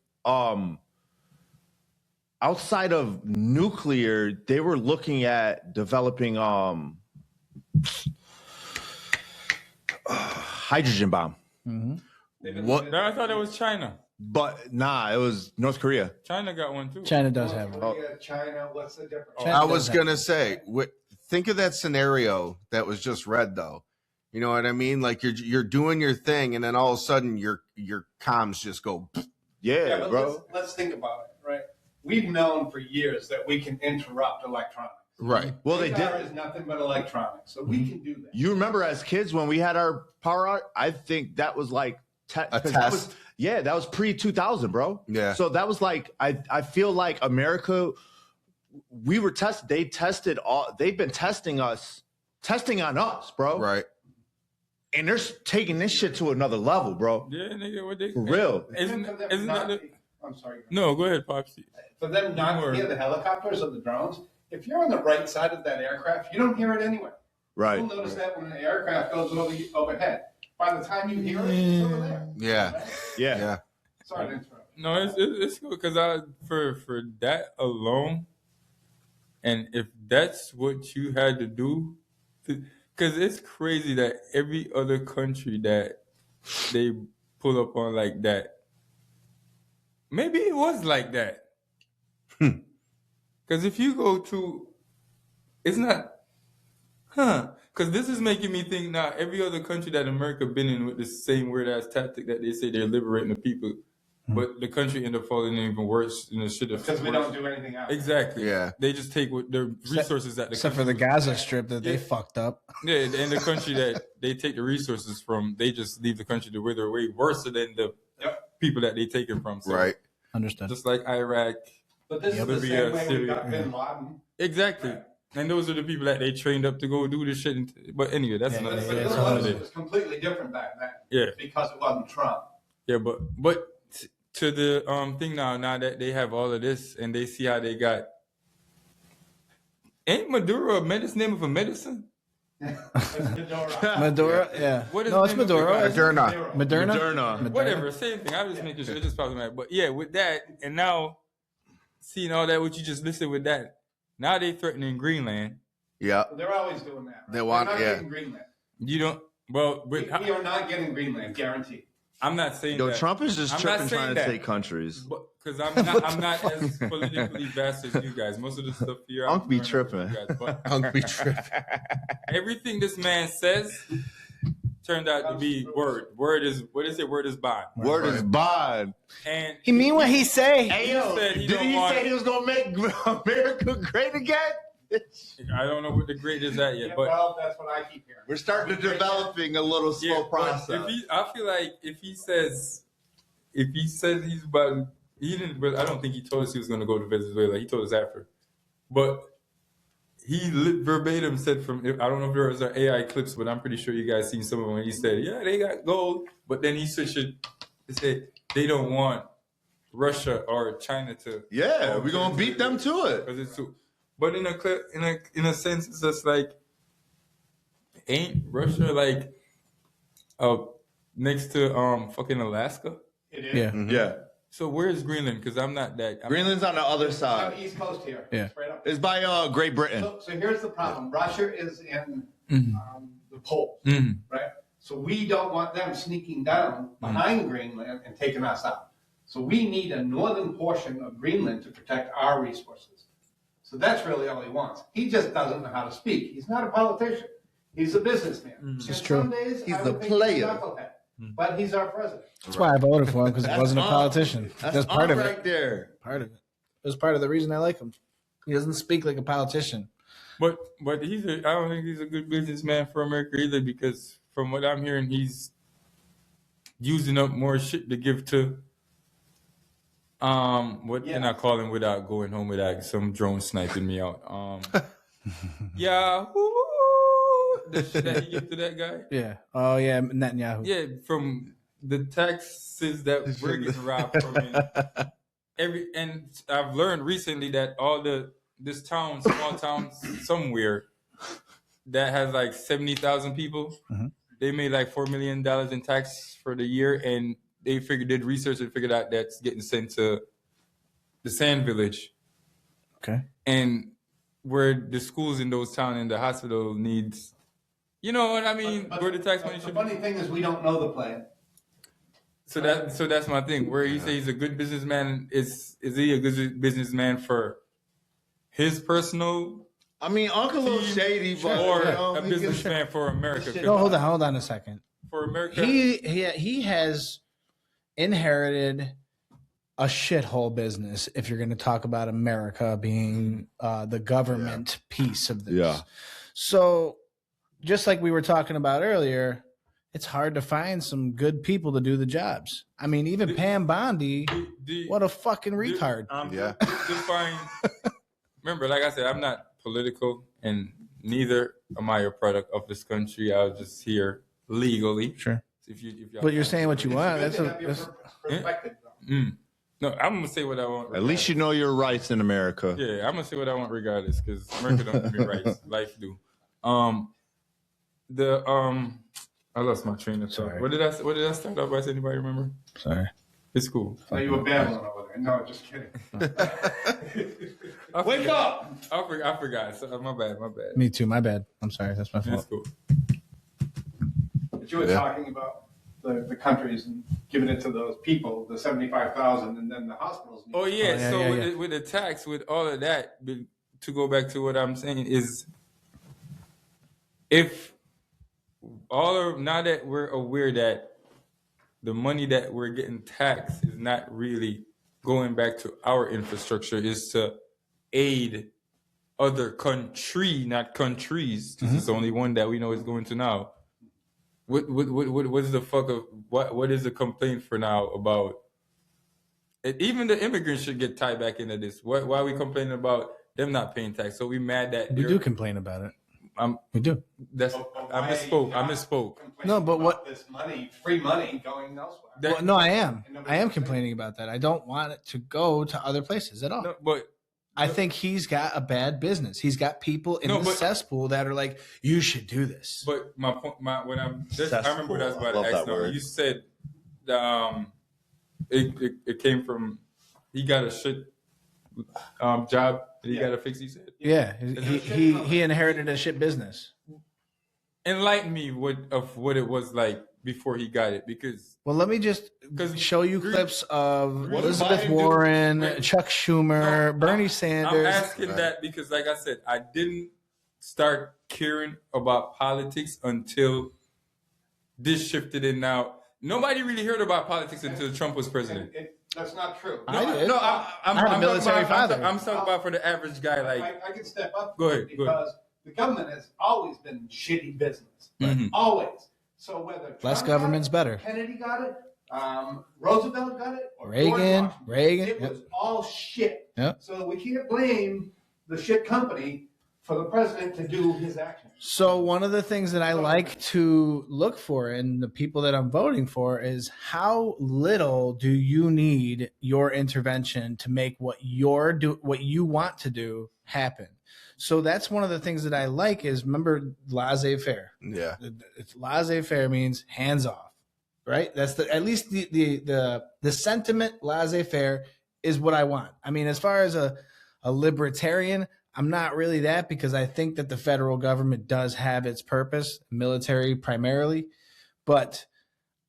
outside of nuclear, they were looking at developing hydrogen bomb. What? No, I thought it was China. But nah, it was North Korea. China got one too. China does have one. Korea, China, what's the difference? China I does was have gonna say, think of that scenario that was just read, though. You know what I mean? Like you're doing your thing, and then all of a sudden your comms just go. Yeah, but bro. let's think about it, right? We've known for years that we can interrupt electronics. Right. Well, they Radar did. is nothing but electronics, so we can do that. You remember as kids when we had our power out? I think that was like A 'cause test? that was pre 2000, bro. Yeah. So that was like I feel like America. We were tested. They tested all. They've been testing on us, bro. Right. And they're taking this shit to another level, bro. Yeah, nigga, what they For real. Isn't For them isn't not that to- I'm sorry. no? Go ahead, Popsy. For them not to hear the helicopters or the drones, if you're on the right side of that aircraft, you don't hear it anyway. Right. You'll notice that when an aircraft goes overhead. By the time you hear it, it's over there. Yeah. Right? Yeah. Yeah. Sorry to interrupt. No, it's good because for that alone, and if that's what you had to do, because it's crazy that every other country that they pull up on like that, maybe it was like that. Because if you go to, it's not, because this is making me think now every other country that America been in with the same weird ass tactic that they say they're liberating the people, but the country end up falling even worse in the shit. Because we don't do anything else. Exactly. Yeah. They just take what their resources that the Except for the country- Gaza Strip that they Yeah. fucked up. Yeah, and the country that they take the resources from, they just leave the country to wither away worse than the people that they take it from. So, Right. Understood. just like Iraq. But this is the Libya, same way we Syria. got Bin Laden. Exactly. And those are the people that they trained up to go do this shit. But anyway, that's Yeah, another yeah, But thing. yeah, Bin it's all Laden it was completely different back then. Yeah. Because it wasn't Trump. Yeah, but to the thing now that they have all of this and they see how they got, ain't Maduro a name of a medicine? Maduro, yeah. What is No, the it's name of the Maduro. guy? Moderna. Moderna. Moderna. Whatever, same thing. I was just making sure. It's just problematic. But yeah, with that, and now seeing all that, what you just listed with that, now they threatening Greenland. Yeah. They're always doing that. Right? They want- They're not yeah. getting Greenland. You don't. Well, We but are not getting Greenland, guaranteed. I'm not saying Yo, that. Trump is just I'm not tripping saying trying to that. take countries. Because I'm not as politically vast as you guys. Most of the stuff here, Unc be learning tripping. from you guys. But Unc be tripping. everything this man says turned out to be word. Word is what is it? Word is bond. Word is bond. And He mean what he say. Hey, yo, said he did don't he want- say he was going to make America great again? I don't know what the grade is at yet, but well, that's what I keep hearing. We're starting to developing a little slow but process. I feel like if he says he's about, he didn't. But I don't think he told us he was going to go to Venezuela. He told us after, but he verbatim said from. I don't know if there was AI clips, but I'm pretty sure you guys seen some of them. When he said, "Yeah, they got gold," but then he switched it to say they don't want Russia or China to. Yeah, we're going to beat them to it. Because it's too. But in a sense, it's just like, ain't Russia like next to fucking Alaska? It is. Yeah. Yeah. So where's Greenland? Because I'm not that. Greenland's on the other It's side. on the East Coast here. Yeah. It's right up. It's by Great Britain. So here's the problem. Russia is in the poles, Mhm. right? So we don't want them sneaking down behind Greenland and taking us out. So we need a northern portion of Greenland to protect our resources. So that's really all he wants. He just doesn't know how to speak. He's not a politician. He's a businessman. This is And true. Some days He's I the would think player. He's a knucklehead, but he's our president. That's why I voted for him, because he That's wasn't a Unc. politician. That's part of Unc it. right there. Part of it. It was part of the reason I like him. He doesn't speak like a politician. But I don't think he's a good businessman for America either, because from what I'm hearing, he's using up more shit to give to. What can I call him without going home without some drone sniping me out? Yeah, the shit that he gave to that guy. Yeah. Oh yeah, Netanyahu. Yeah, from the taxes that we're getting robbed from, and I've learned recently that this town, small town somewhere that has like 70,000 people, they made like $4 million in tax for the year, and they did research and figured out that's getting sent to the Sand Village, Okay. and where the schools in those towns and the hospital needs, you know what I mean, But where the tax money the should funny be. thing is we don't know the plan. So that's my thing. Where you say he's a good businessman, is he a good businessman for his personal, I mean, Uncle Lil Shady, but or you know, a businessman for America? No, hold on a second. For America, He has inherited a shithole business. If you're going to talk about America being the government piece of this, Yeah. So just like we were talking about earlier, it's hard to find some good people to do the jobs. I mean, even Pam Bondi, what a fucking retard. Yeah. Define. Remember, like I said, I'm not political, and neither am I a product of this country. I was just here legally. Sure. If y'all But you're saying what you want. That's perspective. No, I'm gonna say what I want. At least you know your rights in America. Yeah, I'm gonna say what I want regardless, because America don't give me rights. Life do. I lost my train of thought. Sorry. What did I start off by? Does anybody remember? Sorry. It's cool. So you were babbling over there. No, just kidding. Wake up! I forgot. So, my bad. Me too. My bad. I'm sorry. That's my It's fault. cool. But you were talking about the countries and giving it to those people, the 75,000, and then the hospitals. Oh yeah. yeah, So yeah. With the tax, with all of that, to go back to what I'm saying is, if now that we're aware that the money that we're getting taxed is not really going back to our infrastructure, is to aid other not countries, because it's the only one that we know is going to now. What's the fuck of what is the complaint for now about it? Even the immigrants should get tied back into this. Why are we complaining about them not paying tax? So we mad that We do complain about it. We do. I misspoke. No, but what? This money, free money, going elsewhere. Well, no, I am complaining about that. I don't want it to go to other places at all. No, but I think he's got a bad business. He's got people in the cesspool that are like, you should do this. But my point, I remember what I was about Love to that ask now. word. You said it came from, he got a shit job that he got to fix. He said, Yeah, he inherited a shit business. enlighten me of what it was like before he got it, because Well, let me just show you clips of What Elizabeth did Biden do? Warren, Wait. Chuck Schumer, No, Bernie I'm Sanders. asking that because, like I said, I didn't start caring about politics until this shifted in. Now, nobody really heard about politics until Trump was president. That's not true. I did. No, I had a military father. I'm talking about for the average guy. Like, I can step up. Go ahead, Because the government has always been shitty business. Mhm. Always. So whether Less Trump government's got it, better. Kennedy got it, Roosevelt got it, or Reagan, George Washington, Reagan, it yep. was all shit. Yep. So we can't blame the shit company for the president to do his actions. So one of the things that I like to look for in the people that I'm voting for is how little do you need your intervention to make what you want to do happen. So that's one of the things that I like is, remember, laissez-faire. Yeah. It's laissez-faire means hands off, right? That's at least the sentiment. Laissez-faire is what I want. I mean, as far as a libertarian, I'm not really that, because I think that the federal government does have its purpose, military primarily, but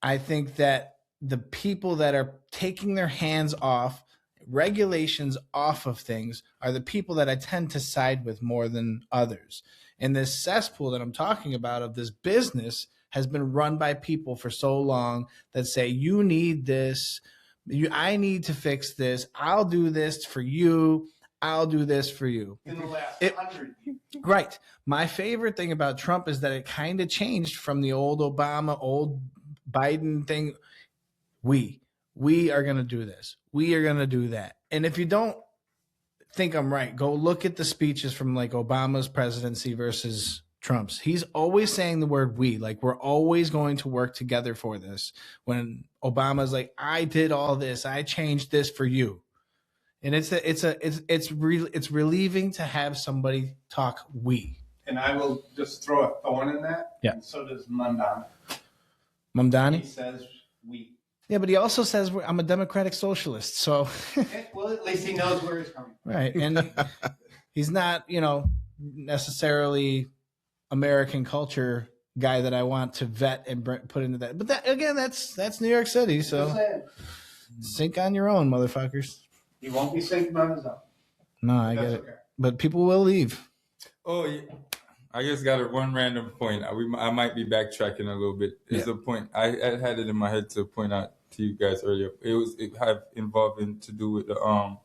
I think that the people that are taking their hands off, regulations off of things, are the people that I tend to side with more than others. And this cesspool that I'm talking about of this business has been run by people for so long that say, you need this, I need to fix this, I'll do this for you, I'll do this for you. In the last 100 years. Right. My favorite thing about Trump is that it kind of changed from the old Obama, old Biden thing. We are going to do this. We are going to do that. And if you don't think I'm right, go look at the speeches from like Obama's presidency versus Trump's. He's always saying the word we, like we're always going to work together for this. When Obama's like, I did all this, I changed this for you. And it's relieving to have somebody talk we. And I will just throw a thorn in that. Yeah. And so does Mamdani. He Mamdani? says we. Yeah, but he also says I'm a democratic socialist. So, Well, at least he knows where he's coming from. right. And he's not, necessarily American culture, guy that I want to vet and put into that. But that again, that's New York City. So sink on your own, motherfuckers. He won't be sinking on his own. No, I get it. Okay. But people will leave. Oh, yeah. I just got one random point. I might be backtracking a little bit. There's a point I had it in my head to point out to you guys earlier. It had involving to do with the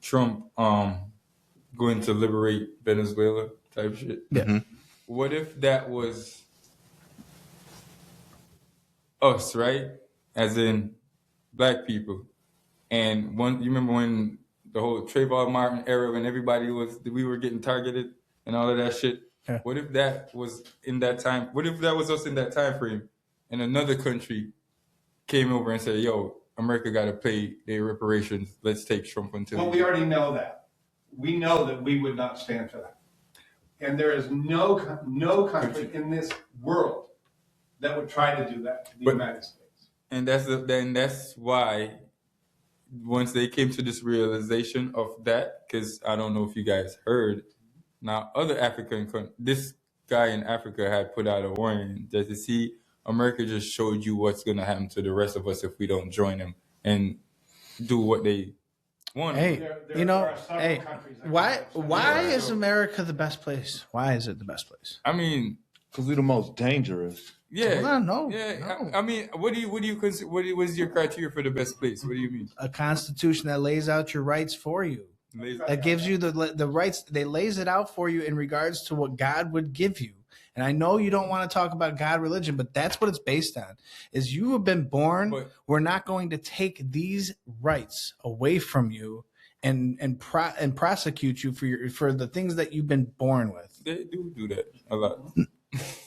Trump going to liberate Venezuela type shit. Yeah. Mm-hmm. What if that was us, right? As in black people. And you remember when the whole Trayvon Martin era, when we were getting targeted and all of that shit. Yeah. What if that was in that time? What if that was us in that time frame, and another country came over and said, "Yo, America got to pay their reparations. Let's take Trump until." Well, we already know that. We know that we would not stand for that, and there is no country in this world that would try to do that to the United States. And that's why. Once they came to this realization of that, because I don't know if you guys heard, now other African countries, this guy in Africa had put out a warning that America just showed you what's going to happen to the rest of us if we don't join them and do what they want. Hey, why is America the best place? Why is it the best place? I mean, because we're the most dangerous. Yeah, no. I mean, what do you consider? What is your criteria for the best place? What do you mean? A constitution that lays out your rights for you. That gives you the rights. They lays it out for you in regards to what God would give you. And I know you don't want to talk about God, religion, but that's what it's based on. Is you have been born. We're not going to take these rights away from you and prosecute you for the things that you've been born with. They do that a lot.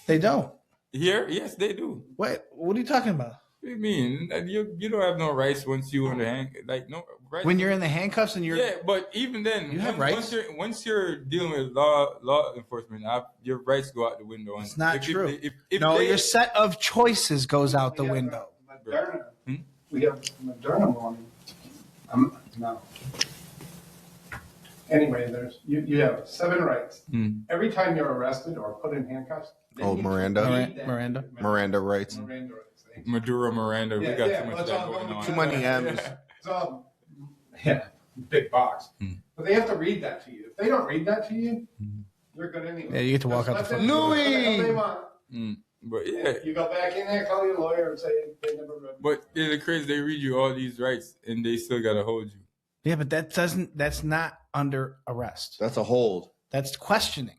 They don't. Here, yes, they do. What are you talking about? What do you mean? You don't have no rights once you in the no rights. When you're in the handcuffs and you're but even then you have rights. Once you're dealing with law enforcement, your rights go out the window. It's not true. Your set of choices goes out the window. Moderna. We have Moderna warning. No. Anyway, you have 7 rights. Every time you're arrested or put in handcuffs. Miranda rights. Maduro Miranda. We got too much that going on. Too many M's. It's all big box. But they have to read that to you. If they don't read that to you, you're good anyway. Yeah, you get to walk out the front. Louis! But you go back in there, call your lawyer, and say they never read. But it's crazy. They read you all these rights, and they still gotta hold you. Yeah, but that's not under arrest. That's a hold. That's questioning.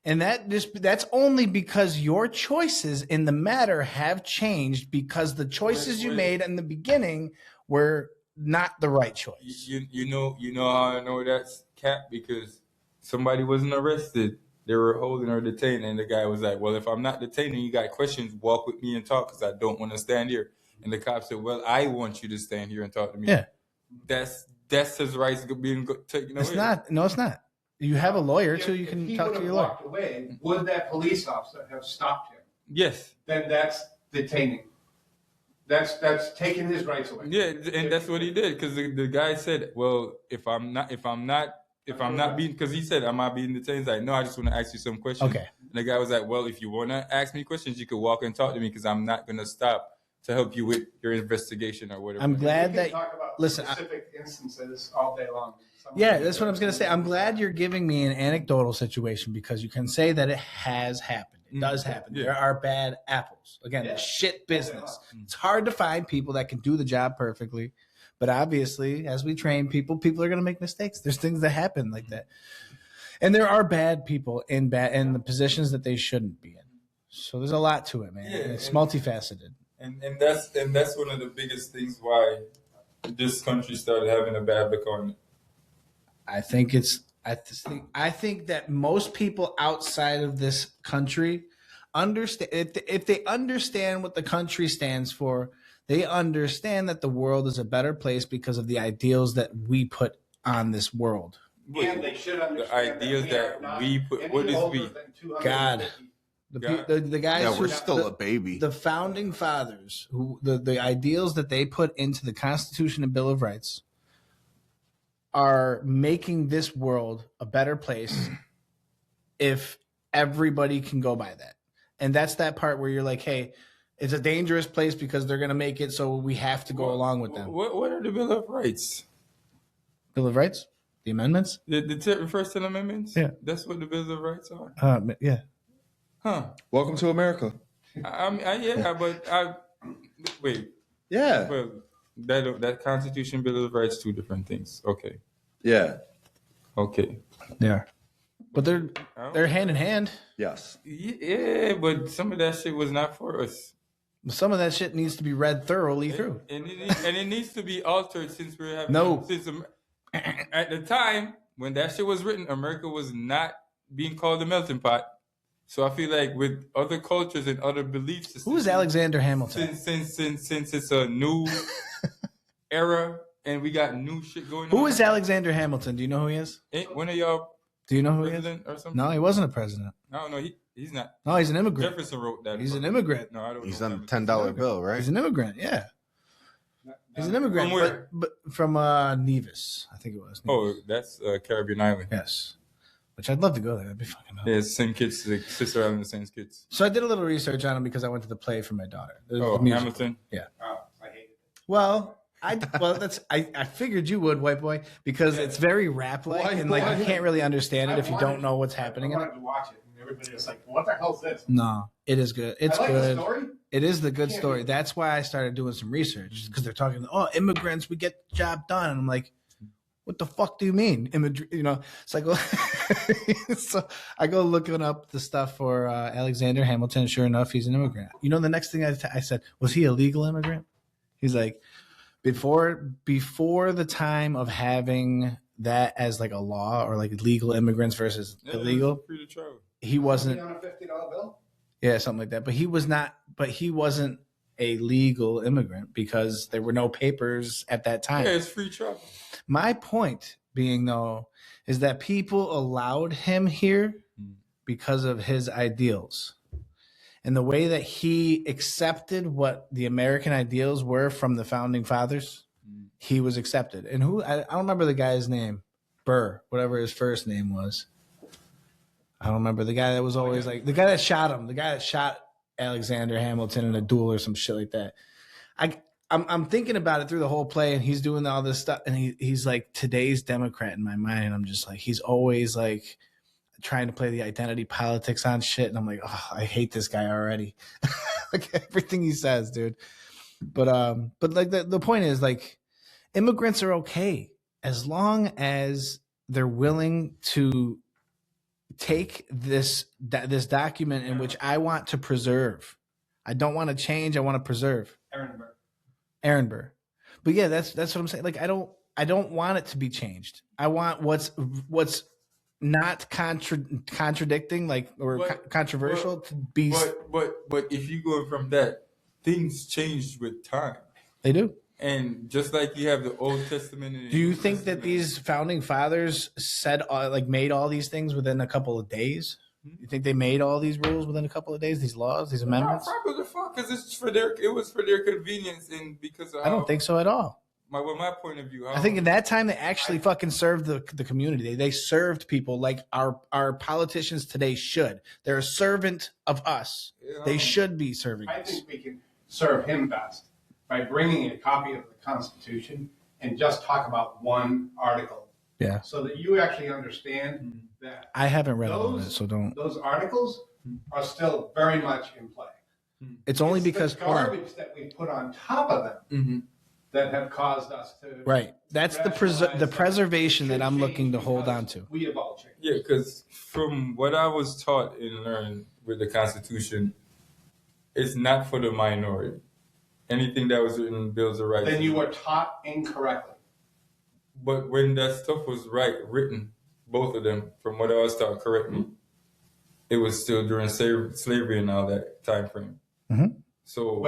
And that's only because your choices in the matter have changed because the choices you made in the beginning were not the right choice. You know how I know that's cap? Because somebody wasn't arrested. They were holding or detained, and the guy was like, "Well, if I'm not detained and you got questions, walk with me and talk because I don't want to stand here." And the cop said, "Well, I want you to stand here and talk to me." Yeah. That's his rights being taken away. It's not. No, it's not. You have a lawyer too. You can talk to your lawyer. Walked away, would that police officer have stopped him? Yes. Then that's detaining. That's taking his rights away. Yeah, and that's what he did because the guy said, "Well, if I'm not being," because he said, "Am I being detained?" He's like, "No, I just want to ask you some questions." Okay. And the guy was like, "Well, if you want to ask me questions, you could walk and talk to me because I'm not going to stop to help you with your investigation or whatever." I'm glad that talk about listen. Specific instances all day long. Yeah, that's what I was going to say. I'm glad you're giving me an anecdotal situation because you can say that it has happened. It does happen. Yeah. There are bad apples. Again, it's shit business. It's hard to find people that can do the job perfectly. But obviously, as we train people are going to make mistakes. There's things that happen like that. And there are bad people in the positions that they shouldn't be in. So there's a lot to it, man. Yeah, it's multifaceted. And that's one of the biggest things why this country started having a bad look on it. I think that most people outside of this country understand if they understand what the country stands for, they understand that the world is a better place because of the ideals that we put on this world. And they should understand the ideals that we put. What is we? God. The guys yeah, we're still a baby. The founding fathers, who the ideals that they put into the Constitution and Bill of Rights are making this world a better place if everybody can go by that. And that's that part where you're like, hey, it's a dangerous place because they're going to make it so we have to go along with them. What are the Bill of Rights? Bill of Rights? The amendments? The first 10 amendments? Yeah. That's what the Bill of Rights are? Yeah. Huh. Welcome to America. Wait. Yeah. Well, that Constitution, Bill of Rights, two different things. Okay. Yeah. Okay. Yeah. But they're hand in hand. Yes. Yeah, but some of that shit was not for us. Some of that shit needs to be read thoroughly through. And it needs to be altered since we're having No. At the time when that shit was written, America was not being called a melting pot. So I feel like with other cultures and other belief systems. Who is Alexander Hamilton? Since it's a new era and we got new shit going on. Who is Alexander Hamilton? Do you know who he is? Ain't one of y'all Do you know who he is? president or something? No, he wasn't a president. No, he's not. No, he's an immigrant. Jefferson wrote that. He's an immigrant. No, I don't He's know. on the $10 bill, right? He's an immigrant, yeah. He's an immigrant. From where? But from Nevis, I think it was. Oh, Nevis. that's Caribbean island. Yes. Which I'd love to go there. That'd be fucking dope. Yeah, it's the same kids, the sister island, the same kids. So I did a little research on him because I went to the play for my daughter. The musical. Hamilton. Yeah. Oh, I hate it. Well, I figured you would, white boy, because it's very rap like and like you can't really understand it if you don't know what's happening I in it. wanted to watch it, and everybody was like, "What the hell's this?" No, it is good. It's I like good. the story. It is the good story. That's why I started doing some research because they're talking, oh, immigrants, we get the job done. And I'm like, what the fuck do you mean? So I go, so I go looking up the stuff for Alexander Hamilton. Sure enough, he's an immigrant. You know, the next thing I said, was he a legal immigrant? He's like, before the time of having that as like a law or like legal immigrants versus illegal, Free to travel. he wasn't. On a $50 bill. Yeah, something like that. But he was not. But he wasn't a legal immigrant because there were no papers at that time. Yeah, it's free travel. My point being, though, is that people allowed him here because of his ideals and the way that he accepted what the American ideals were from the founding fathers. He was accepted. And I don't remember the guy's name, Burr, whatever his first name was. I don't remember the guy that was always like the guy that shot him, the guy that shot Alexander Hamilton in a duel or some shit like that. I'm thinking about it through the whole play, and he's doing all this stuff, and he's like today's Democrat in my mind, and I'm just like he's always like trying to play the identity politics on shit, and I'm like, oh, I hate this guy already. Like everything he says, dude. But like the point is like immigrants are okay as long as they're willing to take this document in which I want to preserve. I don't want to change. I want to preserve. Aaron Burr. But yeah, that's what I'm saying. Like I don't want it to be changed. I want what's not contradicting, like controversial to be. But if you go from that, things changed with time. They do. And just like you have the Old Testament. And do you think that these founding fathers said made all these things within a couple of days? You think they made all these rules within a couple of days? These laws, these amendments? Probably the fuck, because it was for their convenience and because of I don't think so at all. My point of view. I think in that time they actually fucking served the community. They served people like our politicians today should. They're a servant of us. They should be serving us. I think we can serve him best by bringing a copy of the Constitution and just talk about one article. Yeah. So that you actually understand that I haven't read all of it, so don't. Those articles are still very much in play. It's only because the garbage that we put on top of them that have caused us to. Right. That's the preservation that I'm looking to hold on to. We have all changed. Yeah, because from what I was taught and learned with the Constitution, it's not for the minority. Anything that was written in Bills of Rights. Then you were taught incorrectly. But when that stuff was written, both of them, from what I was taught correctly, it was still during slavery and all that time frame. Mm-hmm. So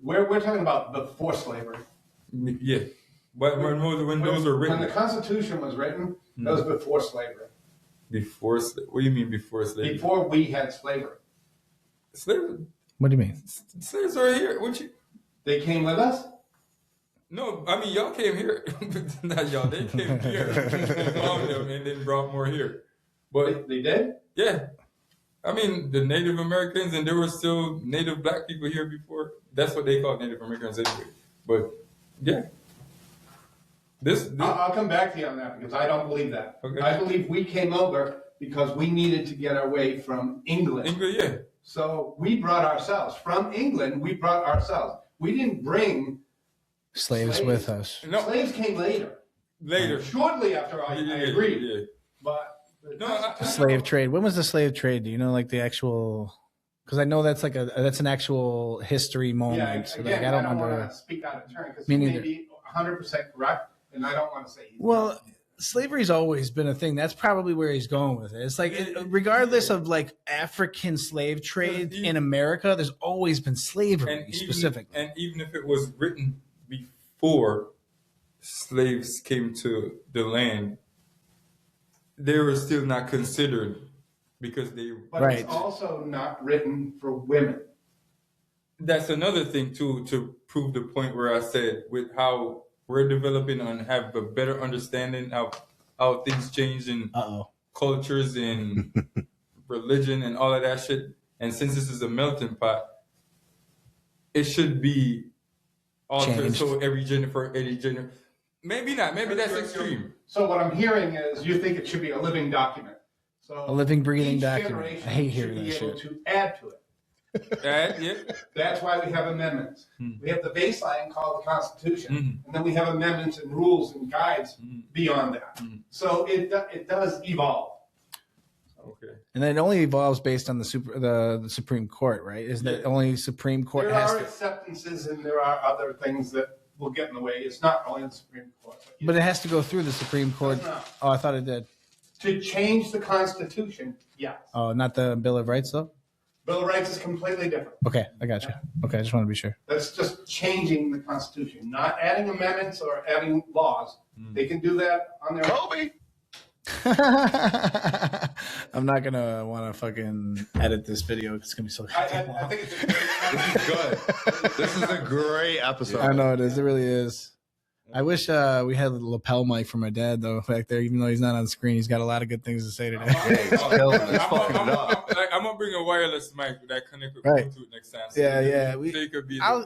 we're talking about before slavery. Yeah, but when those were written, when the Constitution was written, that was before slavery. What do you mean before slavery? Before we had slavery. Slavery. What do you mean? Slaves are here. They came with us? No, I mean y'all came here. Not y'all. They came here and found them and then brought more here. But they did? Yeah. I mean, the Native Americans, and there were still Native black people here before. That's what they call Native Americans anyway. But yeah, this I'll come back to you on that because I don't believe that. Okay. I believe we came over because we needed to get away from England. England, yeah. So we brought ourselves. From England, we brought ourselves. We didn't bring Slaves with us. No, slaves came later. later. Shortly after I agreed. Yeah. But The slave trade. When was the slave trade? Do you know, like the actual? Because I know that's that's an actual history moment. yeah, So, again, like, I don't remember. want to speak out of turn because Me he may neither. be 100% correct, and I don't want to say he's Well, not. slavery's always been a thing. That's probably where he's going with it. It's like, regardless of like African slave trade in America, there's always been slavery specifically. And even if it was written before slaves came to the land, they were still not considered because they. But right. it's also not written for women. That's another thing too, to prove the point where I said with how we're developing and have a better understanding of how things change in cultures and religion and all of that shit. And since this is a melting pot, it should be altered Changed. so every gender. Maybe not. Maybe that's extreme. So what I'm hearing is you think it should be a living document. So A living, breathing each document. generation I hate hearing should be that able shit. to add to it. Yeah. That's why we have amendments. We have the baseline called the Constitution, Mhm. and then we have amendments and rules and guides beyond that. So it does evolve. Okay. And then it only evolves based on the Supreme Court, right? Isn't it only Supreme Court There has are to? acceptances and there are other things that will get in the way. It's not only the Supreme Court. But it has to go through the Supreme Court. Does not. Oh, I thought it did. To change the Constitution, yes. Oh, not the Bill of Rights, though? Bill of Rights is completely different. Okay, I got you. Okay, I just want to be sure. That's just changing the Constitution, not adding amendments or adding laws. They can do that on their own. I'm not going to want to fucking edit this video. It's going to be so I goddamn long. think it's This is good. This is a great episode. I know it is. It really is. I wish we had a lapel mic for my dad, though, back there, even though he's not on screen. He's got a lot of good things to say today. I'm gonna bring a wireless mic that connect with Right. Bluetooth next time. Yeah. So they could be I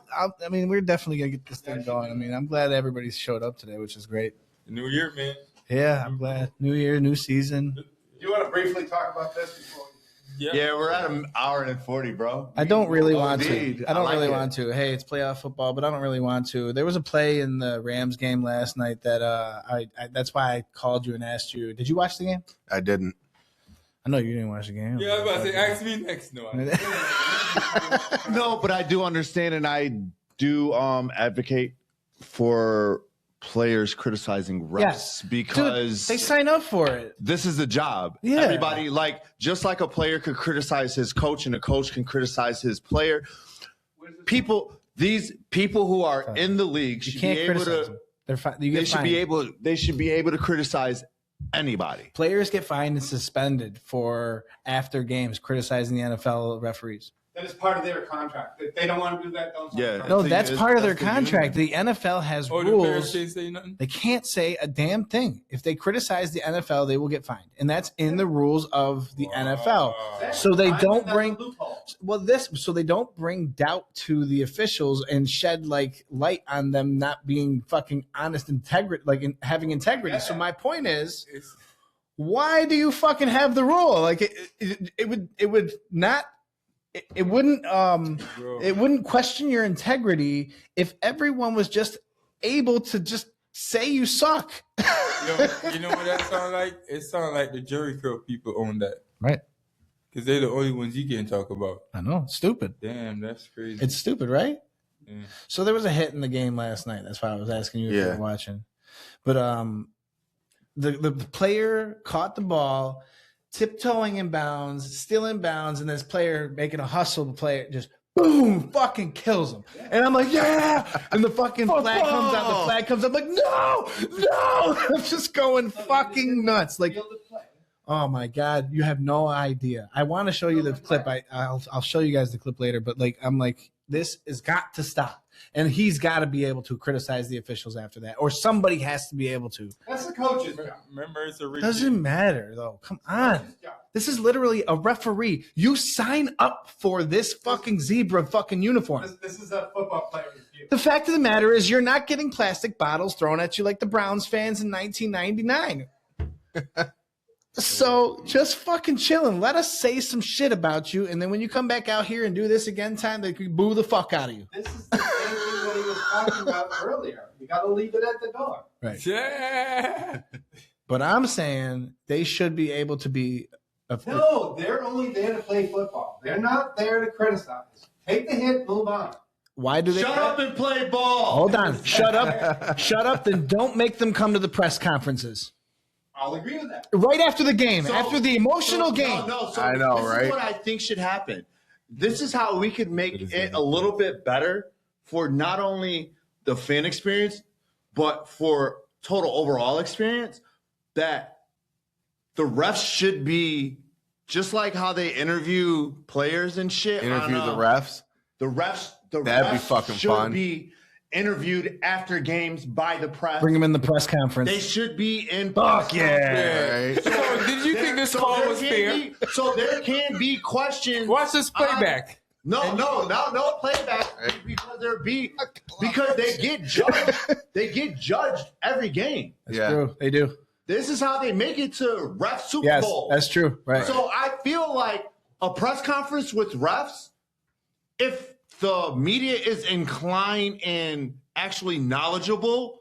mean, we're definitely going to get this thing going. I mean, I'm glad everybody showed up today, which is great. the New Year, man. Yeah, I'm glad. New year, new season. Do you want to briefly talk about this before? Yeah, we're at an hour and 40, bro. I don't really want indeed. to. I don't I like really it. want to. Hey, it's playoff football, but I don't really want to. There was a play in the Rams game last night that I that's why I called you and asked you. Did you watch the game? I didn't. I know you didn't watch the game. Yeah, I was about to say, ask me next. No, No, but I do understand and I do advocate for players criticizing refs Yes. because Dude, they sign up for it. this is a job. Yeah. Everybody, like, just like a player could criticize his coach and a coach can criticize his player. These people who are in the league You should can't be able criticize to. them. They're fine. You They get should fined. be able. They should be able to criticize anybody. Players get fined and suspended for after games criticizing the NFL referees. That is part of their contract. If they don't want to do that, don't. Yeah. No, thing that's is, part of their that's the contract. The NFL has Oh, the players rules. can't say nothing. They can't say a damn thing. If they criticize the NFL, they will get fined, and that's in the rules of the NFL. So they don't bring so they don't bring doubt to the officials and shed like light on them not being fucking honest, having integrity. So my point is, why do you fucking have the rule? Like it would not. It wouldn't question your integrity if everyone was just able to just say you suck. You know what that sound like? It sounds like the Jerry Curl people own that. Right. Because they're the only ones you can talk about. I know. It's stupid. Damn, that's crazy. It's stupid, right? Yeah. So there was a hit in the game last night. That's why I was asking you if you were watching. But the player caught the ball, tiptoeing in bounds, still in bounds, and this player making a hustle. The player just boom, fucking kills him. And I'm like, yeah. And the fucking flag comes out. The flag comes up. I'm like, no. I'm just going fucking nuts. Like, oh my God, you have no idea. I want to show you the clip. I'll show you guys the clip later. But like, I'm like, this has got to stop. And he's got to be able to criticize the officials after that, or somebody has to be able to. That's the coach's job. Remember, it's a Doesn't matter, though. Come on. This is literally a referee. You sign up for this fucking zebra fucking uniform. This is a football player's view. The fact of the matter is you're not getting plastic bottles thrown at you like the Browns fans in 1999. So just fucking chilling. Let us say some shit about you, and then when you come back out here and do this again, they could boo the fuck out of you. This is the same thing that he was talking about earlier. You got to leave it at the door. Right. Yeah. But I'm saying they should be able to be. No, they're only there to play football. They're not there to criticize. Take the hit, move on. Why do they? Shut up and play ball. Hold on. Shut up. Shut up. Then don't make them come to the press conferences. I'll agree with that. Right after the game, So- after the emotional game. So I know, this right? is what I think should happen. This is how we could make it a little bit better for not only the fan experience, but for total overall experience. That the refs should be just like how they interview players and shit. Interview on, the refs. The refs. That'd be fucking should fun. be interviewed after games by the press. Bring them in the press conference. They should be in. Fuck press yeah. conference. So did you think this call there was can fair? so there can be questions. Watch this playback. No playback because because they get judged. They get judged every game. That's Yeah. true. They do. This is how they make it to ref Super Yes, Bowl. that's true. Right. So I feel like a press conference with refs, if the media is inclined and actually knowledgeable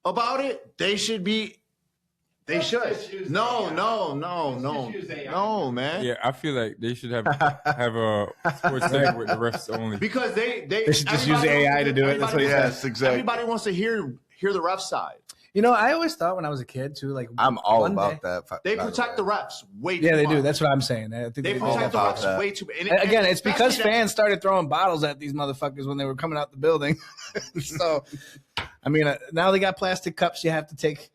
about it, they should be. They should. just use No, AI. no, just use AI. no, man. Yeah, I feel like they should have a sports segment with the refs only. Because they should just use everybody AI wants to do it. That's what he everybody Yes, exactly. Everybody wants to hear the ref side. You know, I always thought when I was a kid too, like I'm all one about day- that. They by protect the way. refs way too Yeah, they much. do. That's what I'm saying. I think They they do. protect the about refs that. way too. And again, it's because especially that- fans started throwing bottles at these motherfuckers when they were coming out the building. So, I mean, now they got plastic cups you have to take.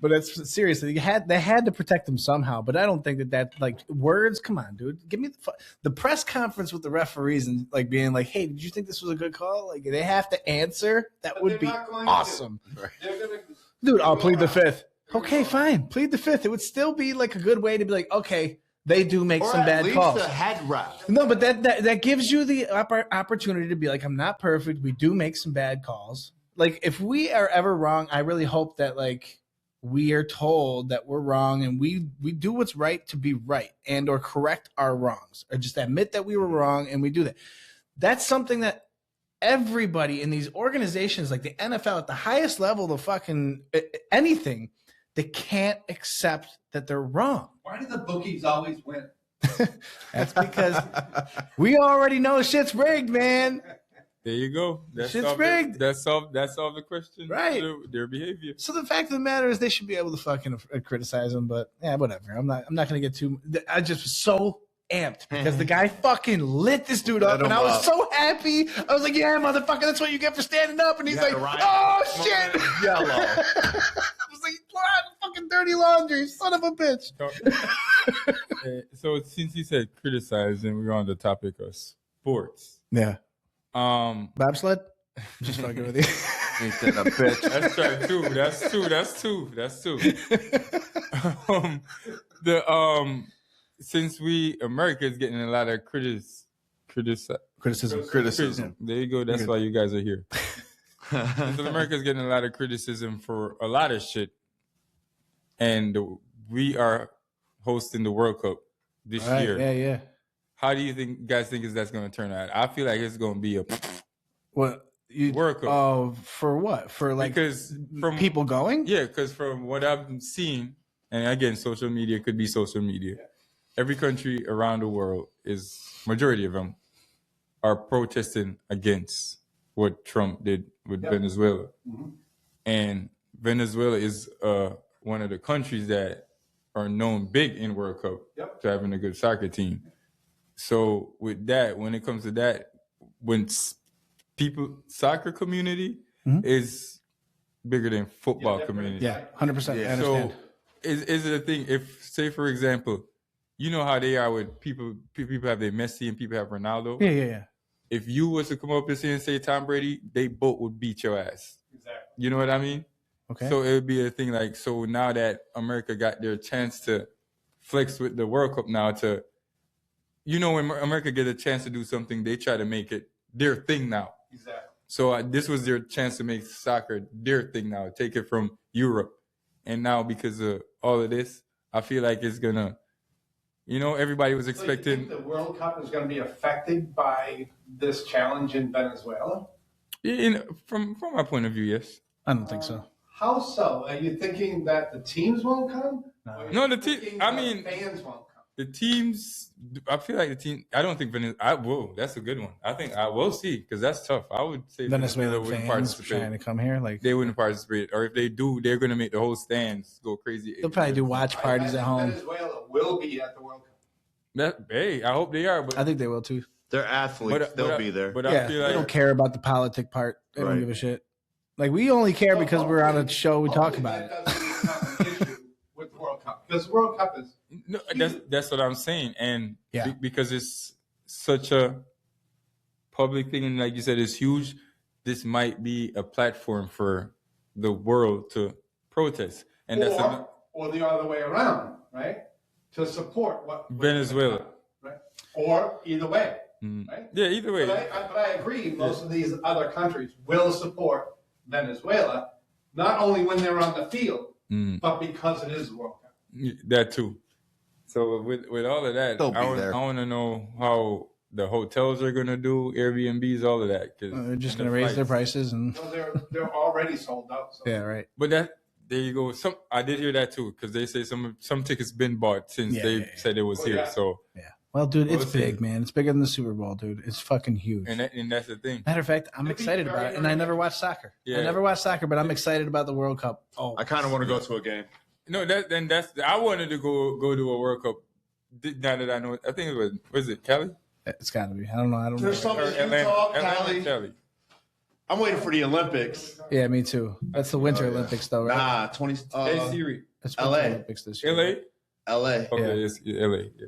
But it's seriously, they had to protect them somehow. But I don't think that like words. Come on, dude, give me the press conference with the referees and like being like, "Hey, did you think this was a good call?" Like they have to answer. That But would they're be not going to. awesome, They're gonna, dude. I'll plead the fifth. Okay, fine, plead the fifth. It would still be like a good way to be like, okay, they do make or some at bad least calls. the head ref. No, but that gives you the opportunity to be like, I'm not perfect. We do make some bad calls. Like if we are ever wrong, I really hope that like we are told that we're wrong and we do what's right to be right and or correct our wrongs or just admit that we were wrong and we do that. That's something that everybody in these organizations like the NFL at the highest level of fucking anything, they can't accept that they're wrong. why do the bookies always win? That's because we already know shit's rigged, man. There you go. That's Shit's solved rigged. That solved the question. Right. Their behavior. So the fact of the matter is, they should be able to fucking criticize them. But yeah, whatever. I'm not gonna get too. I just was so amped because the guy fucking lit this dude up, Lit and him I was up. so happy. I was like, "Yeah, motherfucker, that's what you get for standing up." And he's like, "Oh shit!" Yellow. I was like, "Fucking dirty laundry, son of a bitch." So since you said criticize, and we're on the topic of sports. Yeah, Bobsled. just fucking with you. Ain't that a bitch? That's right too. That's two. Since America is getting a lot of criticism. There you go. That's why you guys are here. So America is getting a lot of criticism for a lot of shit, and we are hosting the World Cup this year. Yeah. How do you guys think that's going to turn out? I feel like it's going to be a What you World Cup. Oh, for what? For like because from people going? Yeah, because from what I've seen, and again, social media could be social media. Every country around the world majority of them are protesting against what Trump did with Venezuela. Mm-hmm. And Venezuela is one of the countries that are known big in World Cup to having a good soccer team. So with that, when it comes to that, when soccer community is bigger than football community. Yeah, 100%. I understand. So is it a thing if, say, for example, you know how they are with people have their Messi and people have Ronaldo? Yeah. if you was to come up here and say Tom Brady, they both would beat your ass. Exactly. You know what I mean? Okay. So it would be a thing like, so now that America got their chance to flex with the World Cup now to, you know, when America get a chance to do something, they try to make it their thing now. Exactly. So this was their chance to make soccer their thing now, take it from Europe. And now because of all of this, I feel like it's going to, you know, everybody was expecting. So you think the World Cup is going to be affected by this challenge in Venezuela? From my point of view, yes. I don't think so. How so? Are you thinking that the teams won't come? No, the team. I mean, fans won't come. The teams. I feel like the team. I don't think Venezuela. Whoa, that's a good one. I think I will see because that's tough. I would say Venezuela wouldn't fans participate. trying to come here, like They wouldn't participate, or if they do, they're going to make the whole stands go crazy. they'll probably do watch parties at home. Venezuela will be at the World Cup. Hey, I hope they are, but I think they will too. They're athletes. They'll be there. But Yeah, I feel they like don't care about the politic part. They don't Right. give a shit. Like we only care because we're on a show. We talk about it. That doesn't become an issue with the World Cup because the World Cup is. no, that's what I'm saying, and Yeah. because it's such a public thing, and like you said, it's huge. This might be a platform for the world to protest, and that's or the other way around, right? To support what Venezuela. right? Or either way, Mm. right? Yeah, either way. But I agree. Most of these other countries will support Venezuela, not only when they're on the field, Mm. but because it is the World Cup. That too. So with all of that, They'll be there. I want to know how the hotels are gonna do, Airbnbs, all of that. Cause They're just and gonna the raise their flights. prices and So they're already sold out. So. yeah, right. But there you go. I did hear that too, because they say some tickets been bought since Yeah, they yeah, yeah. said it was Oh, here. yeah. So Yeah. Well, dude, Well, it's let's see. big, man. It's bigger than the Super Bowl, dude. It's fucking huge. and that's the thing. Matter of fact, I'm It'd be excited about very, it, and I very never big. watched soccer. Yeah. I never watched soccer, but I'm excited about the World Cup. Oh, I kind of want to go to a game. No, that's I wanted to go to a World Cup. Now that I know, I think it was it Cali? it's got to be. I don't know. There's know. some in Atlanta, Utah, Atlanta, Cali. Cali. I'm waiting for the Olympics. Yeah, me too. That's the Winter Olympics, though, right? Nah, 20. Hey Siri, That's Winter LA. Olympics this year. LA. LA, Okay, it's LA. Yeah.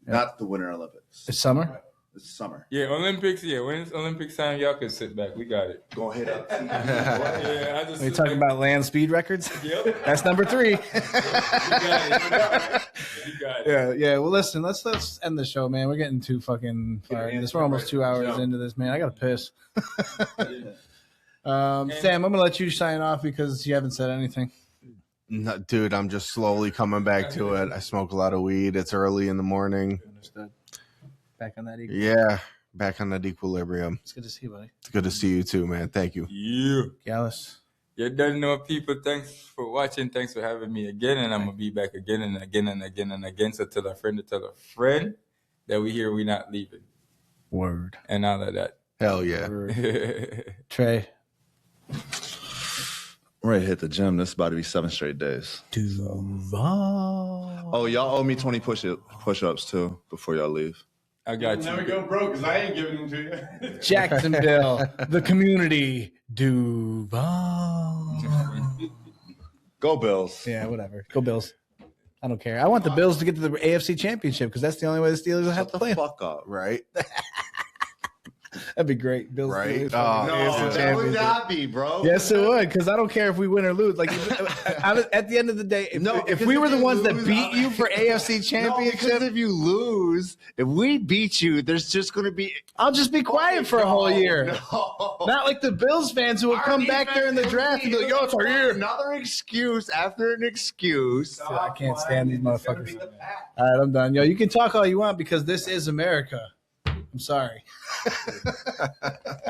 not the Winter Olympics. It's summer. It's summer. Yeah, Olympics. Yeah, when it's Olympics time, y'all can sit back. We got it. Go hit up. Yeah, I just. Are you talking about land speed records? Yep. That's number 3. You got it. You got it. Yeah. Well, listen, let's end the show, man. We're getting too fucking far into this. We're almost 2 hours into this, man. I gotta piss. Sam, I'm gonna let you sign off because you haven't said anything. No, dude, I'm just slowly coming back to it. I smoke a lot of weed. It's early in the morning. Understood. Back on that. Yeah, back on that equilibrium. It's good to see you, buddy. It's good to see you too, man. Thank you. Yeah. Gyalis. You don't know, people. Thanks for watching. Thanks for having me again. And I'm going to be back again and again and again and again. So tell a friend to tell a friend that we here, we not leaving. Word. And all of that. Hell yeah. Word. Trey. I'm ready to hit the gym. This is about to be 7 straight days. Duval. Oh, y'all owe me 20 push-ups too before y'all leave. I got Never you. go broke because I ain't giving them to you. Jacksonville. The community. Duval. Go Bills. Yeah, whatever. Go Bills. I don't care. I want the Bills to get to the AFC Championship because that's the only way the Steelers will have Shut to the play. fuck up. Right? That'd be great. Bills Right? Steelers, Oh, fucking AFC AFC that would Championship. not be, bro. Yes, it would, because I don't care if we win or lose. Like, at the end of the day, if because we were if the you ones that lose, beat you for AFC No, Championship, because if you lose, if we beat you, there's just going to be I'll just be quiet for a whole year. No. Not like the Bills fans who will come back during the draft and be like, yo, it's our year. Another excuse after an excuse. I can't stand these motherfuckers. All right, I'm done. Yo, you can talk all you want because this is America. I'm sorry.